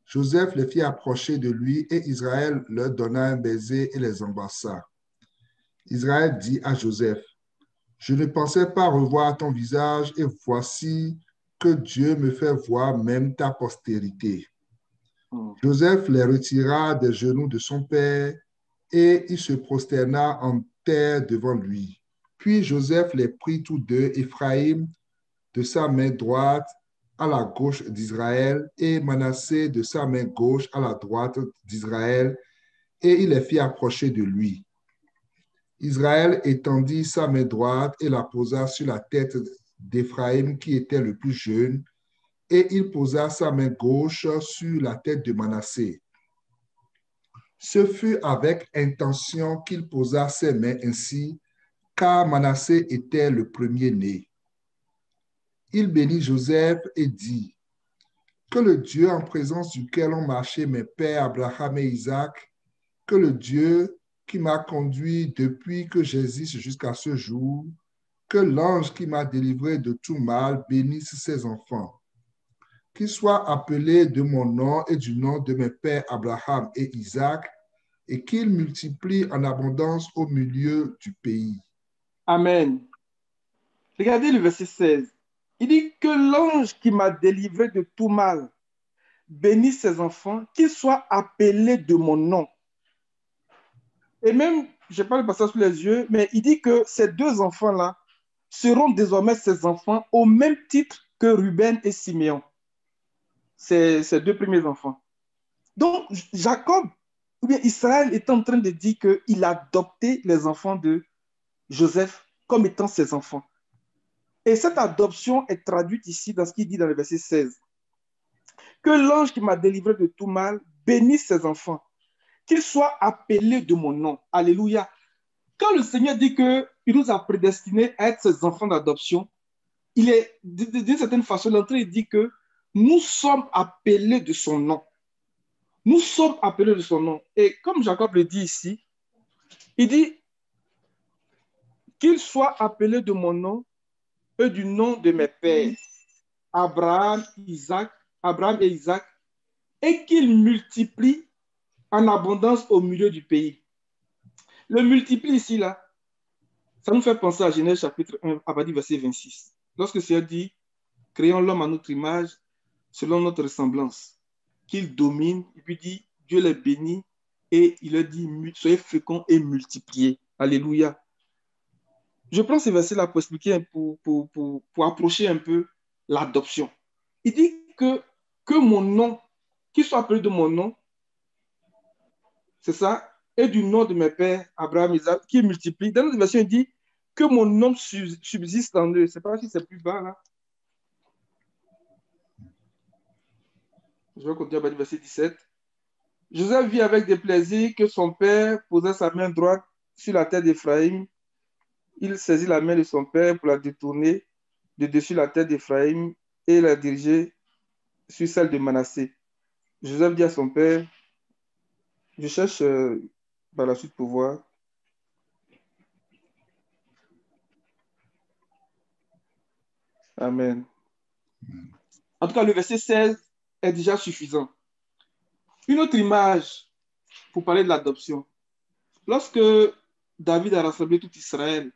Joseph les fit approcher de lui et Israël leur donna un baiser et les embrassa. Israël dit à Joseph, « Je ne pensais pas revoir ton visage et voici que Dieu me fait voir même ta postérité. » Joseph les retira des genoux de son père et il se prosterna en terre devant lui. Puis Joseph les prit tous deux, Éphraïm de sa main droite à la gauche d'Israël et Manassé de sa main gauche à la droite d'Israël, et il les fit approcher de lui. Israël étendit sa main droite et la posa sur la tête d'Éphraïm qui était le plus jeune, et il posa sa main gauche sur la tête de Manassé. Ce fut avec intention qu'il posa ses mains ainsi, car Manassé était le premier-né. Il bénit Joseph et dit, « Que le Dieu en présence duquel ont marché mes pères Abraham et Isaac, que le Dieu qui m'a conduit depuis que j'existe jusqu'à ce jour, que l'ange qui m'a délivré de tout mal bénisse ses enfants. Qu'il soit appelé de mon nom et du nom de mes pères Abraham et Isaac, et qu'il multiplie en abondance au milieu du pays. » Amen. Regardez le verset 16. Il dit que l'ange qui m'a délivré de tout mal bénisse ses enfants, qu'ils soient appelés de mon nom. Et même, je n'ai pas le passage sous les yeux, mais il dit que ces deux enfants-là seront désormais ses enfants au même titre que Ruben et Siméon. Ces deux premiers enfants. Donc, Jacob, ou bien Israël est en train de dire qu'il a adopté les enfants de Joseph comme étant ses enfants. Et cette adoption est traduite ici dans ce qu'il dit dans le verset 16. Que l'ange qui m'a délivré de tout mal bénisse ses enfants, qu'ils soient appelés de mon nom. Alléluia. Quand le Seigneur dit qu'il nous a prédestinés à être ses enfants d'adoption, il est d'une certaine façon, l'entrée dit que nous sommes appelés de son nom. Nous sommes appelés de son nom. Et comme Jacob le dit ici, il dit qu'ils soient appelés de mon nom et du nom de mes pères, Abraham et Isaac, et qu'ils multiplient en abondance au milieu du pays. Le multiplie ici, là, ça nous fait penser à Genèse chapitre 1, à partir du verset 26. Lorsque le Seigneur dit, créons l'homme à notre image, selon notre ressemblance, qu'il domine, et puis dit, Dieu les bénit et il leur dit, soyez féconds et multipliez. Alléluia. Je prends ces versets-là pour expliquer, pour approcher un peu l'adoption. Il dit que mon nom, qu'il soit appelé de mon nom, c'est ça, et du nom de mes pères, Abraham, Isaac, qui multiplie. Dans notre version, il dit que mon nom subsiste en eux. Je ne sais pas si c'est plus bas là. Je vais continuer à partir du verset 17. Joseph vit avec des plaisirs que son père posait sa main droite sur la tête d'Éphraïm. Il saisit la main de son père pour la détourner de dessus la tête d'Éphraïm et la diriger sur celle de Manassé. Joseph dit à son père, je cherche par la suite pour voir. Amen. En tout cas, le verset 16 est déjà suffisant. Une autre image pour parler de l'adoption. Lorsque David a rassemblé tout Israël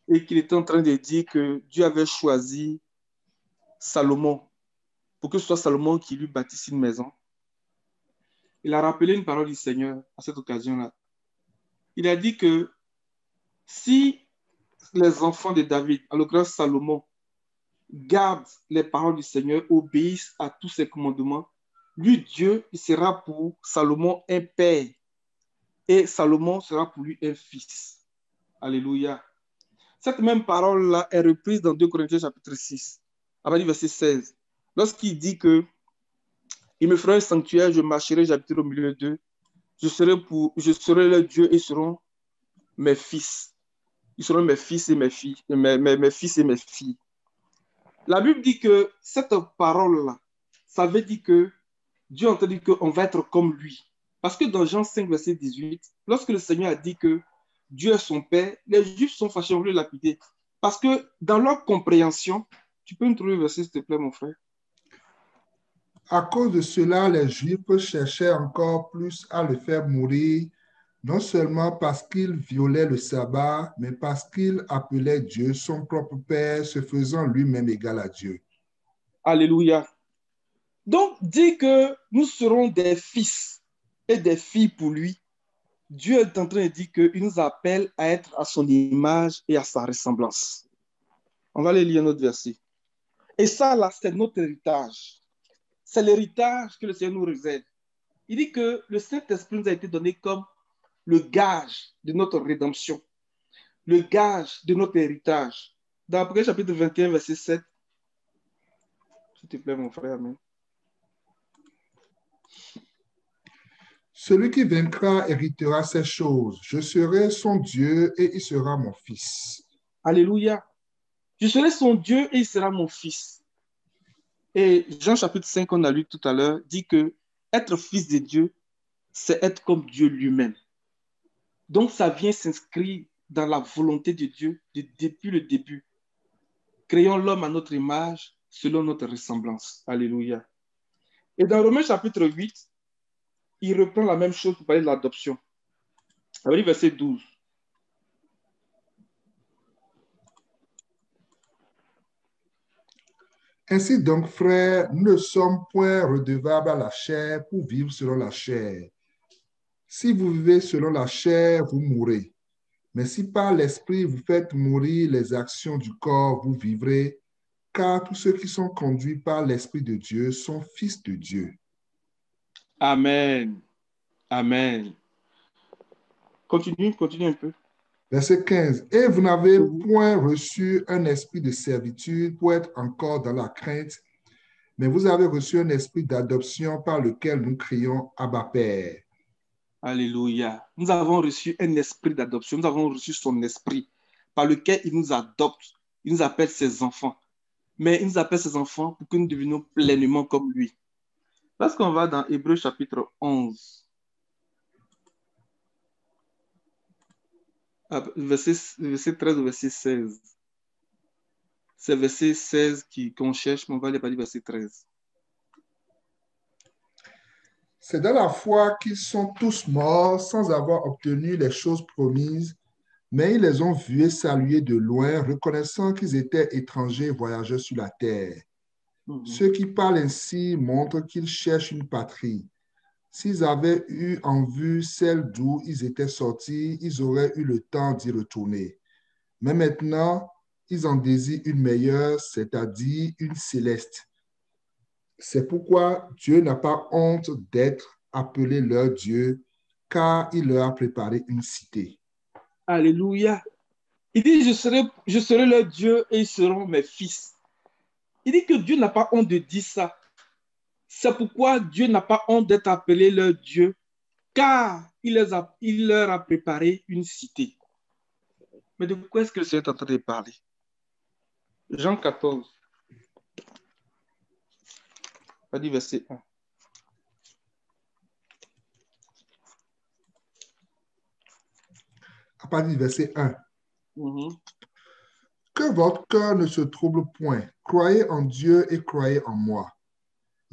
et qu'il était en train de dire que Dieu avait choisi Salomon pour que ce soit Salomon qui lui bâtisse une maison, il a rappelé une parole du Seigneur à cette occasion-là. Il a dit que si les enfants de David, en l'occurrence Salomon, gardent les paroles du Seigneur, obéissent à tous ses commandements, lui, Dieu, il sera pour Salomon un père et Salomon sera pour lui un fils. Alléluia. Cette même parole-là est reprise dans 2 Corinthiens chapitre 6, à partir du verset 16. Lorsqu'il dit que il me fera un sanctuaire, je marcherai, j'habiterai au milieu d'eux, je serai leur Dieu et ils seront mes fils. Ils seront mes fils et mes filles, mes fils et mes filles. La Bible dit que cette parole-là, ça veut dire que Dieu entend dire qu'on va être comme lui. Parce que dans Jean 5, verset 18, lorsque le Seigneur a dit que Dieu est son Père, les Juifs sont fâchés, on voulait le lapider. Parce que dans leur compréhension, tu peux me trouver le verset, s'il te plaît, mon frère? À cause de cela, les Juifs cherchaient encore plus à le faire mourir, non seulement parce qu'il violait le sabbat, mais parce qu'il appelait Dieu son propre Père, se faisant lui-même égal à Dieu. Alléluia. Donc, dit que nous serons des fils et des filles pour lui. Dieu est en train de dire qu'il nous appelle à être à son image et à sa ressemblance. On va aller lire notre verset. Et ça, là, c'est notre héritage. C'est l'héritage que le Seigneur nous réserve. Il dit que le Saint-Esprit nous a été donné comme le gage de notre rédemption, le gage de notre héritage. Dans Apocalypse chapitre 21, verset 7, s'il te plaît, mon frère, amen. Celui qui vaincra héritera ces choses. Je serai son Dieu et il sera mon fils. Alléluia. Je serai son Dieu et il sera mon fils. Et Jean chapitre 5, qu'on a lu tout à l'heure, dit que être fils de Dieu, c'est être comme Dieu lui-même. Donc, ça vient s'inscrire dans la volonté de Dieu depuis le début. Créons l'homme à notre image, selon notre ressemblance. Alléluia. Et dans Romains chapitre 8, il reprend la même chose pour parler de l'adoption. Verset 12. Ainsi donc, frères, nous ne sommes point redevables à la chair pour vivre selon la chair. Si vous vivez selon la chair, vous mourrez. Mais si par l'esprit vous faites mourir les actions du corps, vous vivrez, car tous ceux qui sont conduits par l'Esprit de Dieu sont fils de Dieu. Amen. Amen. Continue un peu. Verset 15. Et vous n'avez point reçu un esprit de servitude pour être encore dans la crainte, mais vous avez reçu un esprit d'adoption par lequel nous crions Abba Père. Alléluia. Nous avons reçu un esprit d'adoption. Nous avons reçu son esprit par lequel il nous adopte. Il nous appelle ses enfants. Mais il nous appelle ses enfants pour que nous devenions pleinement comme lui. Lorsqu'on va dans Hébreux chapitre 11, verset 13 au verset 16. C'est verset 16 qu'on cherche, mais on va aller par le verset 13. C'est dans la foi qu'ils sont tous morts sans avoir obtenu les choses promises, mais ils les ont vus et salués de loin, reconnaissant qu'ils étaient étrangers et voyageurs sur la terre. Ceux qui parlent ainsi montrent qu'ils cherchent une patrie. S'ils avaient eu en vue celle d'où ils étaient sortis, ils auraient eu le temps d'y retourner. Mais maintenant, ils en désirent une meilleure, c'est-à-dire une céleste. C'est pourquoi Dieu n'a pas honte d'être appelé leur Dieu, car il leur a préparé une cité. Alléluia. Il dit, je serai leur Dieu et ils seront mes fils. Il dit que Dieu n'a pas honte de dire ça. C'est pourquoi Dieu n'a pas honte d'être appelé leur Dieu, car il leur a préparé une cité. Mais de quoi est-ce que le Seigneur est en train de parler? Jean 14, on dit verset 1. À partir du verset 1. Que votre cœur ne se trouble point. Croyez en Dieu et croyez en moi.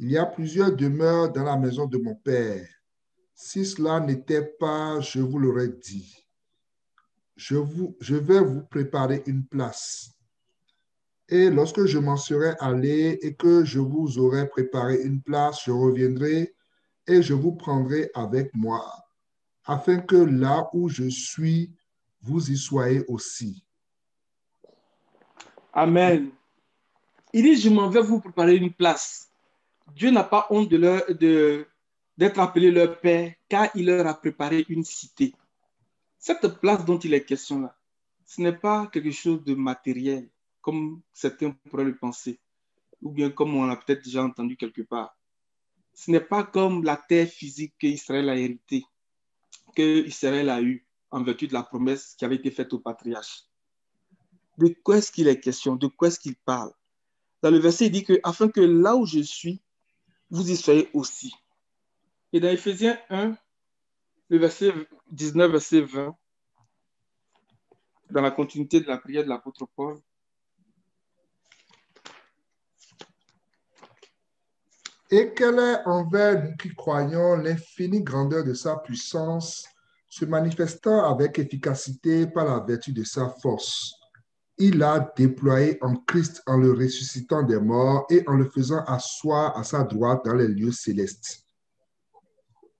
Il y a plusieurs demeures dans la maison de mon Père. Si cela n'était pas, je vous l'aurais dit. Je vais vous préparer une place. Et lorsque je m'en serai allé et que je vous aurai préparé une place, je reviendrai et je vous prendrai avec moi, afin que là où je suis, vous y soyez aussi. Amen. Il dit, je m'en vais vous préparer une place. Dieu n'a pas honte d'être appelé leur Père, car il leur a préparé une cité. Cette place dont il est question là, ce n'est pas quelque chose de matériel, comme certains pourraient le penser, ou bien comme on l'a peut-être déjà entendu quelque part. Ce n'est pas comme la terre physique qu'Israël a héritée, qu'Israël a eue en vertu de la promesse qui avait été faite au patriarche. De quoi est-ce qu'il est question? De quoi est-ce qu'il parle? Dans le verset, il dit que afin que là où je suis, vous y soyez aussi. Et dans Éphésiens 1, le verset 19, verset 20, dans la continuité de la prière de l'apôtre Paul, et quelle est envers nous qui croyons l'infinie grandeur de sa puissance, se manifestant avec efficacité par la vertu de sa force. Il l'a déployé en Christ en le ressuscitant des morts et en le faisant asseoir à sa droite dans les lieux célestes.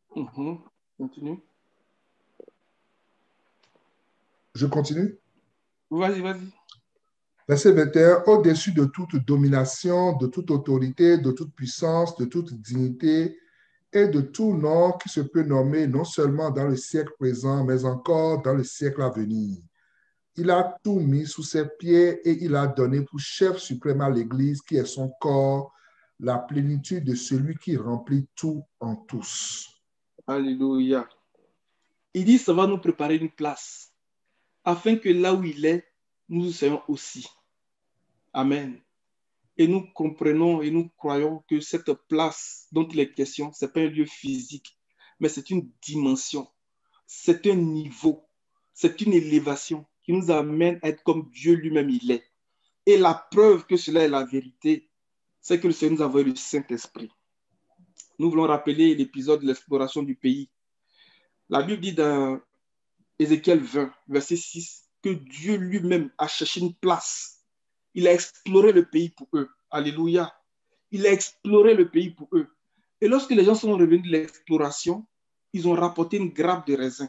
Continue. Je continue? Vas-y. Verset 21, au-dessus de toute domination, de toute autorité, de toute puissance, de toute dignité et de tout nom qui se peut nommer non seulement dans le siècle présent, mais encore dans le siècle à venir. Il a tout mis sous ses pieds et il a donné pour chef suprême à l'Église qui est son corps, la plénitude de celui qui remplit tout en tous. Alléluia. Il dit, ça va nous préparer une place, afin que là où il est, nous soyons aussi. Amen. Et nous comprenons et nous croyons que cette place dont il est question, ce n'est pas un lieu physique, mais c'est une dimension, c'est un niveau, c'est une élévation qui nous amène à être comme Dieu lui-même il est. Et la preuve que cela est la vérité, c'est que le Seigneur nous a envoyé le Saint-Esprit. Nous voulons rappeler l'épisode de l'exploration du pays. La Bible dit dans Ézéchiel 20, verset 6, que Dieu lui-même a cherché une place. Il a exploré le pays pour eux. Alléluia. Il a exploré le pays pour eux. Et lorsque les gens sont revenus de l'exploration, ils ont rapporté une grappe de raisin.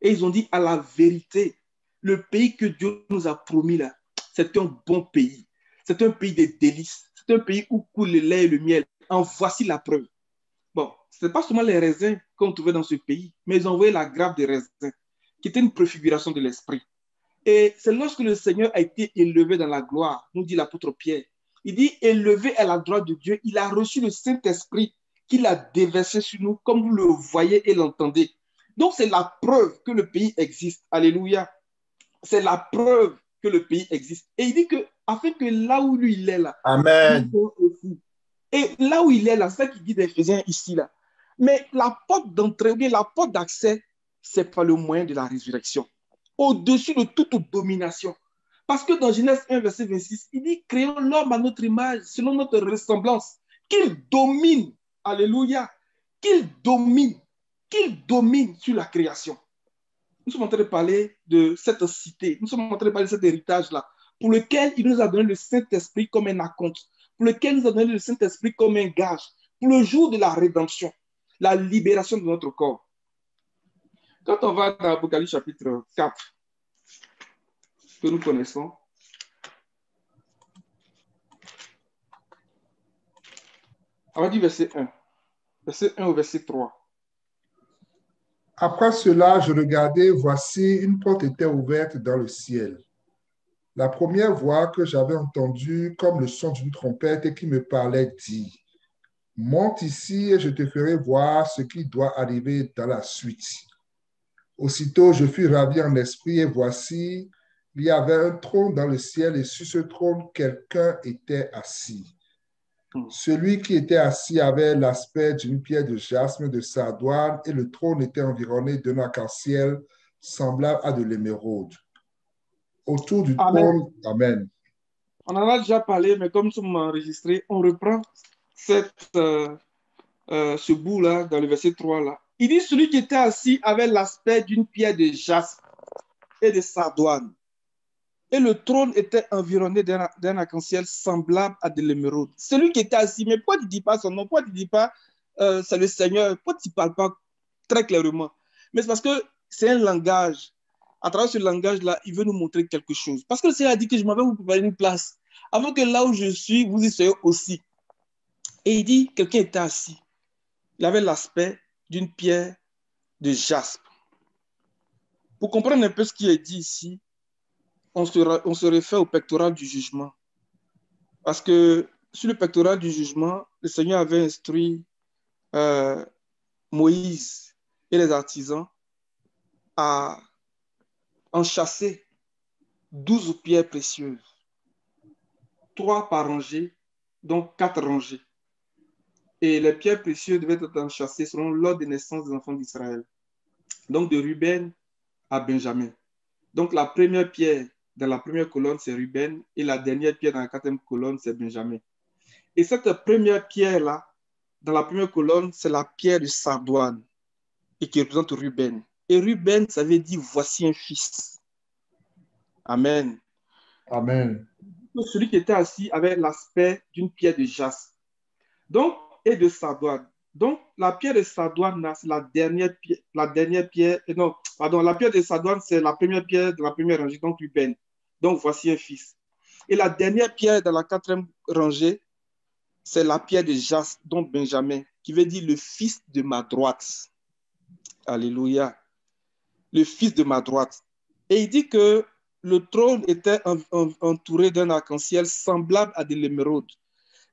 Et ils ont dit à la vérité, le pays que Dieu nous a promis là, c'est un bon pays. C'est un pays de délices. C'est un pays où coule le lait et le miel. En voici la preuve. Bon, ce n'est pas seulement les raisins qu'on trouvait dans ce pays, mais ils ont envoyé la grappe de raisin, qui était une préfiguration de l'esprit. Et c'est lorsque le Seigneur a été élevé dans la gloire, nous dit l'apôtre Pierre. Il dit, élevé à la droite de Dieu, il a reçu le Saint-Esprit qu'il a déversé sur nous, comme vous le voyez et l'entendez. Donc, c'est la preuve que le pays existe. Alléluia. C'est la preuve que le pays existe. Et il dit que, afin que là où lui, il est là, Amen. Aussi. Et là où il est là, c'est ça qu'il dit d'Éphésiens ici, là. Mais la porte d'entrée, ou bien la porte d'accès, c'est par le moyen de la résurrection. Au-dessus de toute domination. Parce que dans Genèse 1, verset 26, il dit, créons l'homme à notre image, selon notre ressemblance, qu'il domine, alléluia, qu'il domine sur la création. Nous sommes en train de parler de cette cité, nous sommes en train de parler de cet héritage-là, pour lequel il nous a donné le Saint-Esprit comme un acompte, pour lequel il nous a donné le Saint-Esprit comme un gage, pour le jour de la rédemption. la libération de notre corps. Quand on va dans Apocalypse chapitre 4, que nous connaissons, on va dire verset 1 au verset 3. Après cela, je regardais, voici, une porte était ouverte dans le ciel. La première voix que j'avais entendue, comme le son d'une trompette et qui me parlait, dit, monte ici et je te ferai voir ce qui doit arriver dans la suite. Aussitôt, je fus ravi en esprit et voici, il y avait un trône dans le ciel et sur ce trône, quelqu'un était assis. Celui qui était assis avait l'aspect d'une pierre de jasme de sardoine et le trône était environné d'un arc-en-ciel semblable à de l'émeraude. Autour du trône, Amen. On en a déjà parlé, mais comme nous sommes enregistrés, on reprend ce bout-là dans le verset 3 là. Il dit, celui qui était assis avait l'aspect d'une pierre de jaspe et de sardoine. Et le trône était environné d'un arc-en-ciel semblable à de l'émeraude. Celui qui était assis, mais pourquoi tu ne dis pas son nom? Pourquoi tu ne dis pas c'est le Seigneur? Pourquoi tu ne parles pas très clairement? Mais c'est parce que c'est un langage. À travers ce langage-là, il veut nous montrer quelque chose. Parce que le Seigneur a dit que je m'en vais vous préparer une place. Avant que là où je suis, vous y soyez aussi. Et il dit, quelqu'un était assis. Il avait l'aspect d'une pierre de jaspe. Pour comprendre un peu ce qui est dit ici, on se réfère au pectoral du jugement. Parce que sur le pectoral du jugement, le Seigneur avait instruit Moïse et les artisans à enchasser 12 pierres précieuses, 3 par rangée, donc 4 rangées. Et les pierres précieuses devaient être enchâssées selon l'ordre de naissance des enfants d'Israël. Donc de Ruben à Benjamin. Donc la première pierre dans la première colonne, c'est Ruben, et la dernière pierre dans la quatrième colonne, c'est Benjamin. Et cette première pierre-là, dans la première colonne, c'est la pierre de sardoine, et qui représente Ruben. Et Ruben, ça veut dire voici un fils. Amen. Amen. Celui qui était assis avait l'aspect d'une pierre de jaspe. Donc, et de sardoine. Donc, la pierre de sardoine, c'est la dernière pierre, non, pardon, la pierre de sardoine, c'est la première pierre de la première rangée, donc Ruben. Donc, voici un fils. Et la dernière pierre dans la quatrième rangée, c'est la pierre de jaspe, donc Benjamin, qui veut dire le fils de ma droite. Alléluia. Le fils de ma droite. Et il dit que le trône était entouré d'un arc-en-ciel semblable à de l'émeraude.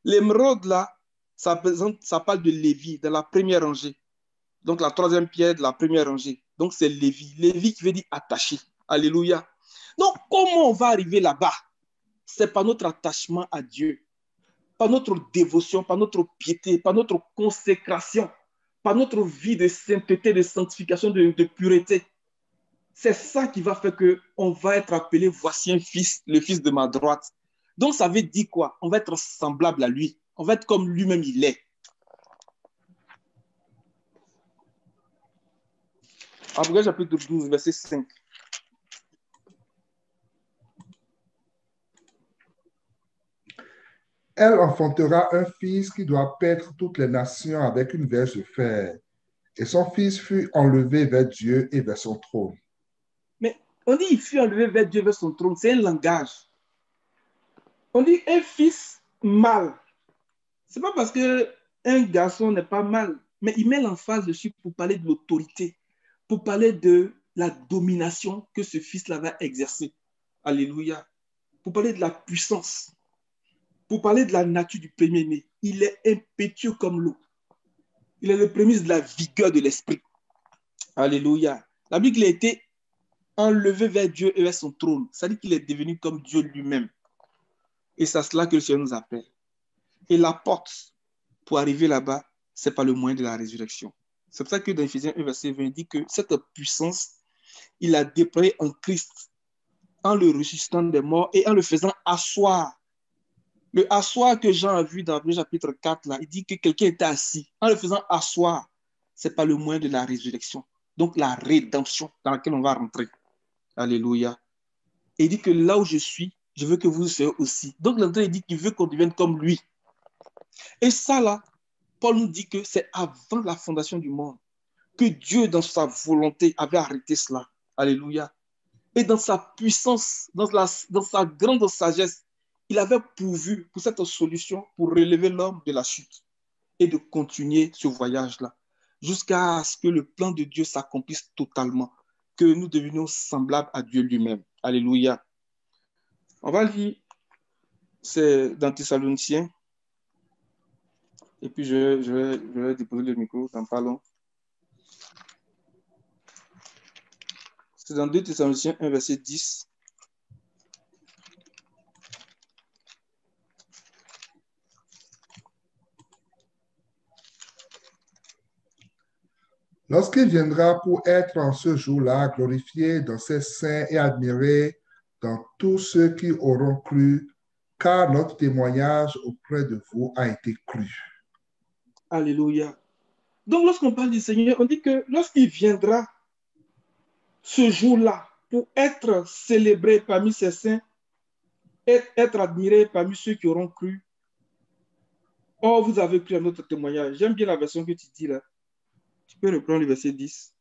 L'émeraude, là, ça parle de Lévi, de la première rangée. Donc, la troisième pierre de la première rangée. Donc, c'est Lévi. Lévi qui veut dire attaché. Alléluia. Donc, comment on va arriver là-bas? C'est par notre attachement à Dieu, par notre dévotion, par notre piété, par notre consécration, par notre vie de sainteté, de sanctification, de pureté. C'est ça qui va faire qu'on va être appelé, voici un fils, le fils de ma droite. Donc, ça veut dire quoi? On va être semblable à lui. On va être comme lui-même il est. Apocalypse chapitre 12, verset 5. Elle enfantera un fils qui doit paître toutes les nations avec une verge de fer. Et son fils fut enlevé vers Dieu et vers son trône. Mais on dit il fut enlevé vers Dieu, vers son trône. C'est un langage. On dit un fils mâle. C'est pas parce qu'un garçon n'est pas mâle, mais il met l'emphase dessus pour parler de l'autorité, pour parler de la domination que ce fils-là va exercer. Alléluia. Pour parler de la puissance, pour parler de la nature du premier-né. Il est impétueux comme l'eau. Il est le prémisse de la vigueur de l'esprit. Alléluia. La Bible a été enlevé vers Dieu et vers son trône. Ça dit qu'il est devenu comme Dieu lui-même. Et c'est à cela que le Seigneur nous appelle. Et la porte pour arriver là-bas, c'est par le moyen de la résurrection. C'est pour ça que dans Ephésiens 1, verset 20, il dit que cette puissance, il l'a déployée en Christ, en le ressuscitant des morts et en le faisant asseoir. Le asseoir que Jean a vu dans le chapitre 4, là, il dit que quelqu'un était assis. En le faisant asseoir, c'est par le moyen de la résurrection. Donc la rédemption dans laquelle on va rentrer. Alléluia. Et il dit que là où je suis, je veux que vous soyez aussi. Donc l'entrée, il dit qu'il veut qu'on devienne comme lui. Et ça, là, Paul nous dit que c'est avant la fondation du monde que Dieu, dans sa volonté, avait arrêté cela. Alléluia. Et dans sa puissance, dans sa grande sagesse, il avait pourvu pour cette solution pour relever l'homme de la chute et de continuer ce voyage-là jusqu'à ce que le plan de Dieu s'accomplisse totalement, que nous devenions semblables à Dieu lui-même. Alléluia. On va lire, c'est dans Thessaloniciens, et puis je vais déposer le micro dans pas long. C'est dans 2 Thessaloniciens 1, verset 10. Lorsqu'il viendra pour être en ce jour-là glorifié dans ses saints et admiré dans tous ceux qui auront cru, car notre témoignage auprès de vous a été cru. Alléluia. Donc, lorsqu'on parle du Seigneur, on dit que lorsqu'il viendra ce jour-là pour être célébré parmi ses saints, et être admiré parmi ceux qui auront cru, oh, vous avez cru à notre témoignage. J'aime bien la version que tu dis là. Tu peux reprendre le verset 10.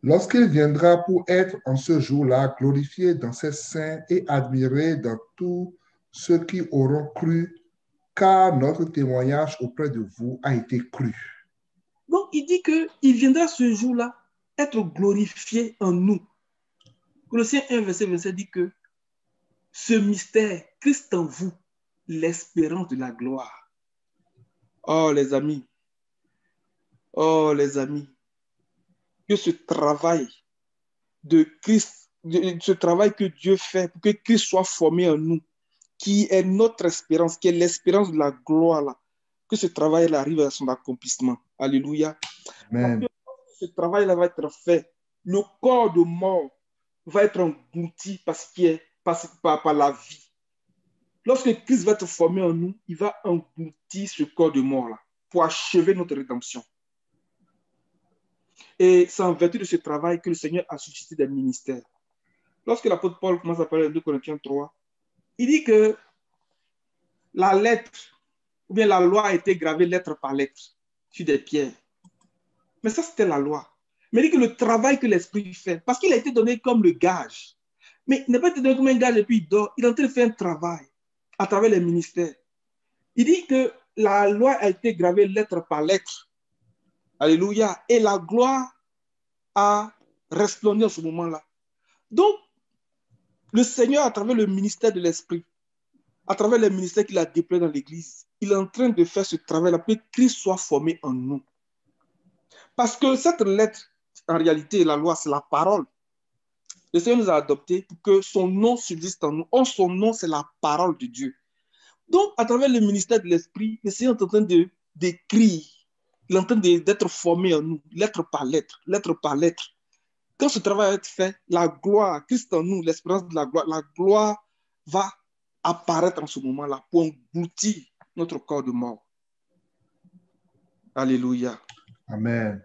Lorsqu'il viendra pour être en ce jour-là glorifié dans ses saints et admiré dans tous ceux qui auront cru, car notre témoignage auprès de vous a été cru. Donc, il dit qu'il viendra ce jour-là être glorifié en nous. Colossiens 1, verset 27 dit que ce mystère, Christ en vous, l'espérance de la gloire. Oh, les amis, que ce travail de Christ, ce travail que Dieu fait pour que Christ soit formé en nous, qui est notre espérance, qui est l'espérance de la gloire, là, que ce travail-là arrive à son accomplissement. Alléluia. Amen. Parce que ce travail-là va être fait. Le corps de mort va être englouti par la vie. Lorsque Christ va être formé en nous, il va engloutir ce corps de mort-là pour achever notre rédemption. Et c'est en vertu de ce travail que le Seigneur a suscité des ministères. Lorsque l'apôtre Paul commence à parler de 2 Corinthiens 3, il dit que la lettre, ou bien la loi a été gravée lettre par lettre sur des pierres. Mais ça, c'était la loi. Mais il dit que le travail que l'Esprit fait, parce qu'il a été donné comme le gage, mais il n'a pas été donné comme un gage et puis il dort, il est en train de faire un travail à travers les ministères. Il dit que la loi a été gravée lettre par lettre. Alléluia. Et la gloire a resplendi en ce moment-là. Donc, le Seigneur, à travers le ministère de l'Esprit, à travers les ministères qu'il a déployés dans l'Église, il est en train de faire ce travail-là pour que Christ soit formé en nous. Parce que cette lettre, en réalité, la loi, c'est la parole. Le Seigneur nous a adoptés pour que son nom subsiste en nous. Or, son nom, c'est la parole de Dieu. Donc, à travers le ministère de l'Esprit, le Seigneur est en train d'écrire. Il est en train d'être formé en nous, lettre par lettre, lettre par lettre. Quand ce travail va être fait, la gloire, Christ en nous, l'espérance de la gloire va apparaître en ce moment-là pour engloutir notre corps de mort. Alléluia. Amen.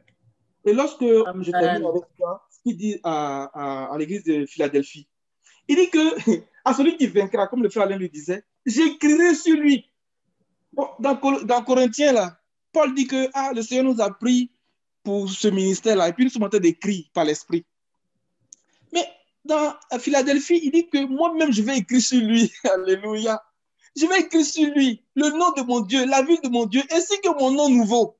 Et lorsque je termine avec ça, ce qu'il dit à l'église de Philadelphie, il dit que à celui qui vaincra, comme le frère Alain lui disait, j'écrirai sur lui. Bon, dans Corinthiens, là, Paul dit que le Seigneur nous a pris pour ce ministère-là, et puis nous sommes en train d'écrire par l'Esprit. Mais dans Philadelphie, il dit que moi-même, je vais écrire sur lui. Alléluia. Je vais écrire sur lui le nom de mon Dieu, la ville de mon Dieu, ainsi que mon nom nouveau.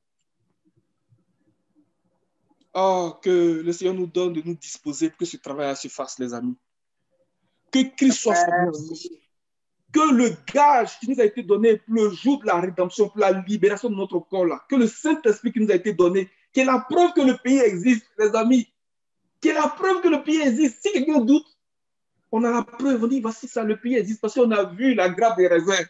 Oh, que le Seigneur nous donne de nous disposer pour que ce travail se fasse, les amis. Que Christ soit formé en nous. Que le gage qui nous a été donné pour le jour de la rédemption, pour la libération de notre corps, là, que le Saint-Esprit qui nous a été donné, qui est la preuve que le pays existe, les amis, qui est la preuve que le pays existe. Si quelqu'un doute, on a la preuve, on dit, voici ça, le pays existe, parce qu'on a vu la grappe des raisins.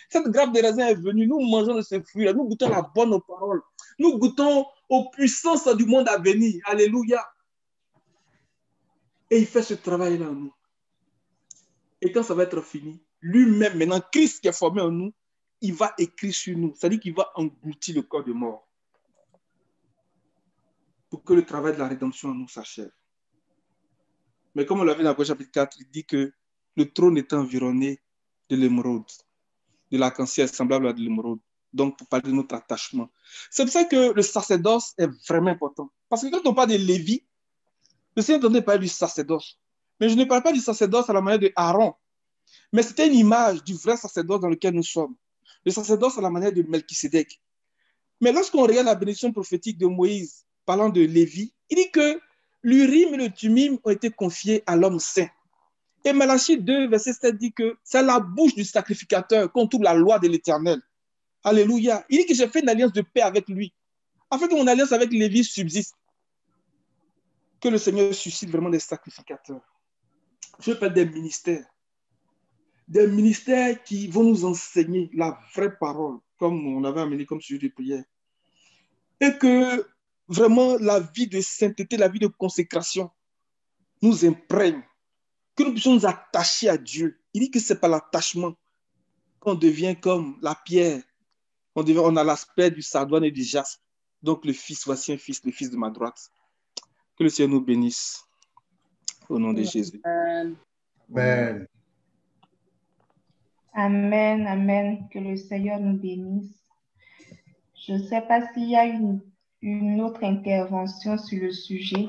Cette grappe des raisins est venue, nous mangeons de ces fruits-là, nous goûtons la bonne parole, nous goûtons aux puissances du monde à venir. Alléluia. Et il fait ce travail-là en nous. Et quand ça va être fini, lui-même, maintenant, Christ qui est formé en nous, il va écrire sur nous. C'est-à-dire qu'il va engloutir le corps de mort pour que le travail de la rédemption en nous s'achève. Mais comme on l'a vu dans le chapitre 4, il dit que le trône est environné de l'émeraude, de l'arc-en-ciel semblable à de l'émeraude. Donc, pour parler de notre attachement. C'est pour ça que le sacerdoce est vraiment important. Parce que quand on parle de Lévi, le Seigneur entendait parler du sacerdoce. Mais je ne parle pas du sacerdoce à la manière de Aaron. Mais c'était une image du vrai sacerdoce dans lequel nous sommes. Le sacerdoce à la manière de Melchisédek. Mais lorsqu'on regarde la bénédiction prophétique de Moïse, parlant de Lévi, il dit que l'Urim et le Tumim ont été confiés à l'homme saint. Et Malachie 2, verset 7 dit que c'est la bouche du sacrificateur qu'on trouve la loi de l'Éternel. Alléluia. Il dit que j'ai fait une alliance de paix avec lui, afin que mon alliance avec Lévi subsiste. Que le Seigneur suscite vraiment des sacrificateurs. Je parle des ministères qui vont nous enseigner la vraie parole, comme on avait amené comme sujet de prière. Et que vraiment la vie de sainteté, la vie de consécration nous imprègne, que nous puissions nous attacher à Dieu. Il dit que ce n'est pas l'attachement qu'on devient comme la pierre. On a l'aspect du sardoine et du jaspe. Donc le Fils, voici un Fils, le Fils de ma droite. Que le Seigneur nous bénisse. Au nom de Jésus. Amen. Amen, amen. Que le Seigneur nous bénisse. Je ne sais pas s'il y a une autre intervention sur le sujet.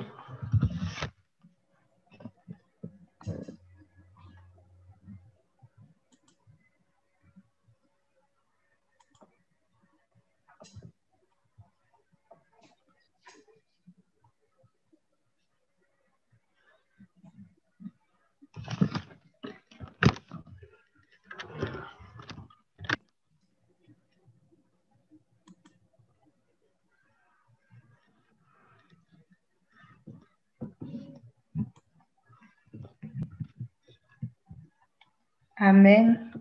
Amen.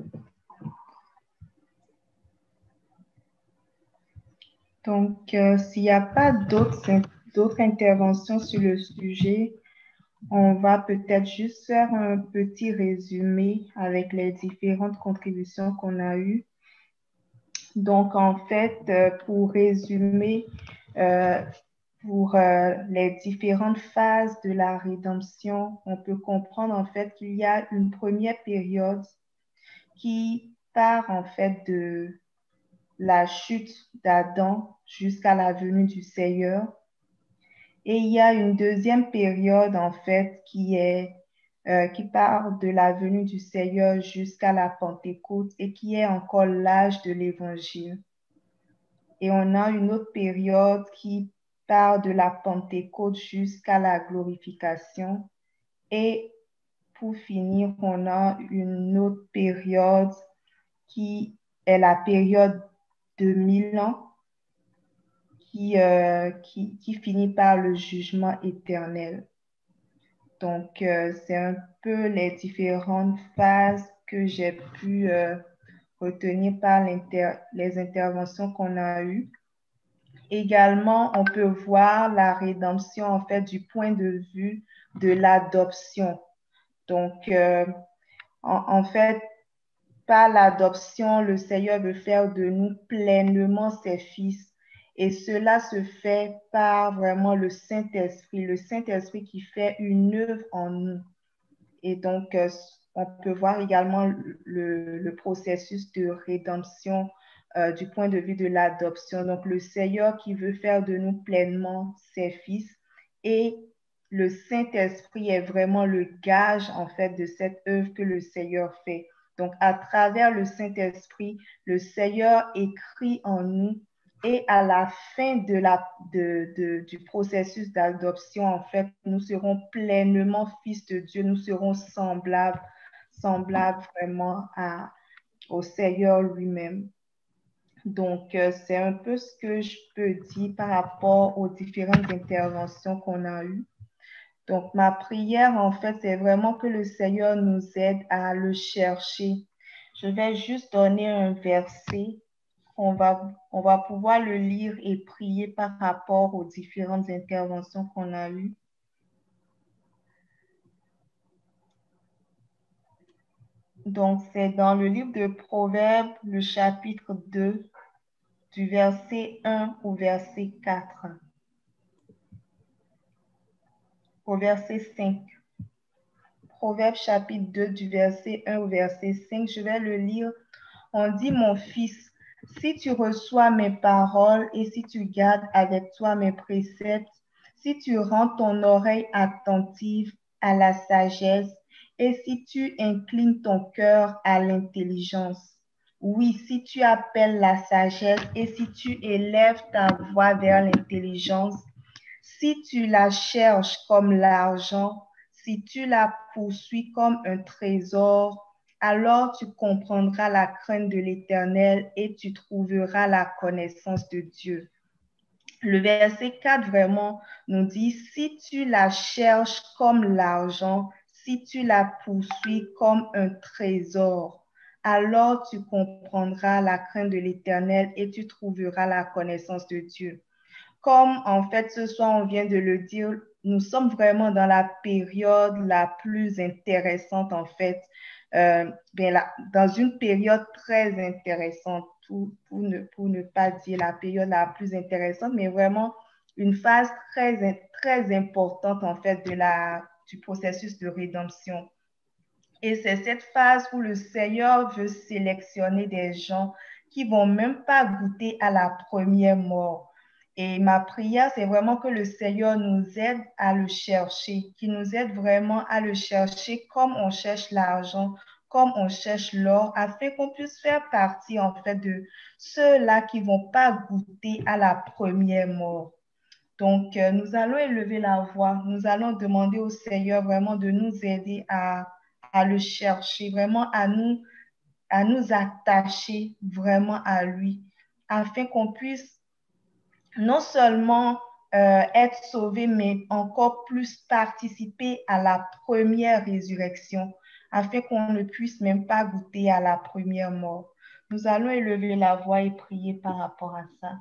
Donc, s'il n'y a pas d'autres interventions sur le sujet, on va peut-être juste faire un petit résumé avec les différentes contributions qu'on a eues. Donc, en fait, pour résumer, pour les différentes phases de la rédemption, on peut comprendre en fait qu'il y a une première période qui part en fait de la chute d'Adam jusqu'à la venue du Seigneur. Et il y a une deuxième période en fait qui part de la venue du Seigneur jusqu'à la Pentecôte et qui est encore l'âge de l'Évangile. Et on a une autre période qui part de la Pentecôte jusqu'à la glorification. Et pour finir, on a une autre période qui est la période de 1000 ans qui finit par le jugement éternel. Donc, c'est un peu les différentes phases que j'ai pu retenir par les interventions qu'on a eues. Également, on peut voir la rédemption en fait du point de vue de l'adoption. Donc, en fait, par l'adoption, le Seigneur veut faire de nous pleinement ses fils. Et cela se fait par vraiment le Saint-Esprit qui fait une œuvre en nous. Et donc, on peut voir également le processus de rédemption du point de vue de l'adoption. Donc, le Seigneur qui veut faire de nous pleinement ses fils et le Saint-Esprit est vraiment le gage, en fait, de cette œuvre que le Seigneur fait. Donc, à travers le Saint-Esprit, le Seigneur écrit en nous et à la fin du processus d'adoption, en fait, nous serons pleinement fils de Dieu, nous serons semblables vraiment au Seigneur lui-même. Donc, c'est un peu ce que je peux dire par rapport aux différentes interventions qu'on a eues. Donc, ma prière, en fait, c'est vraiment que le Seigneur nous aide à le chercher. Je vais juste donner un verset. On va pouvoir le lire et prier par rapport aux différentes interventions qu'on a eues. Donc, c'est dans le livre de Proverbes, le chapitre 2, du verset 1 au verset 4. Au verset 5. Proverbes chapitre 2 du verset 1 au verset 5, je vais le lire. On dit, mon fils, Si tu reçois mes paroles et si tu gardes avec toi mes préceptes, si tu rends ton oreille attentive à la sagesse et si tu inclines ton cœur à l'intelligence. Oui, si tu appelles la sagesse et si tu élèves ta voix vers l'intelligence, si tu la cherches comme l'argent, si tu la poursuis comme un trésor, alors tu comprendras la crainte de l'Éternel et tu trouveras la connaissance de Dieu. Le verset 4 vraiment nous dit, si tu la cherches comme l'argent, si tu la poursuis comme un trésor, alors tu comprendras la crainte de l'Éternel et tu trouveras la connaissance de Dieu. Comme en fait ce soir on vient de le dire, nous sommes vraiment dans la période la plus intéressante en fait, dans une période très intéressante, pour ne pas dire la période la plus intéressante, mais vraiment une phase très importante en fait du processus de rédemption. Et c'est cette phase où le Seigneur veut sélectionner des gens qui vont même pas goûter à la première mort. Et ma prière, c'est vraiment que le Seigneur nous aide à le chercher, qu'il nous aide vraiment à le chercher comme on cherche l'argent, comme on cherche l'or, afin qu'on puisse faire partie en fait de ceux-là qui vont pas goûter à la première mort. Donc, nous allons élever la voix, nous allons demander au Seigneur vraiment de nous aider à le chercher, vraiment à nous attacher vraiment à lui, afin qu'on puisse non seulement être sauvés, mais encore plus participer à la première résurrection, afin qu'on ne puisse même pas goûter à la première mort. Nous allons élever la voix et prier par rapport à ça.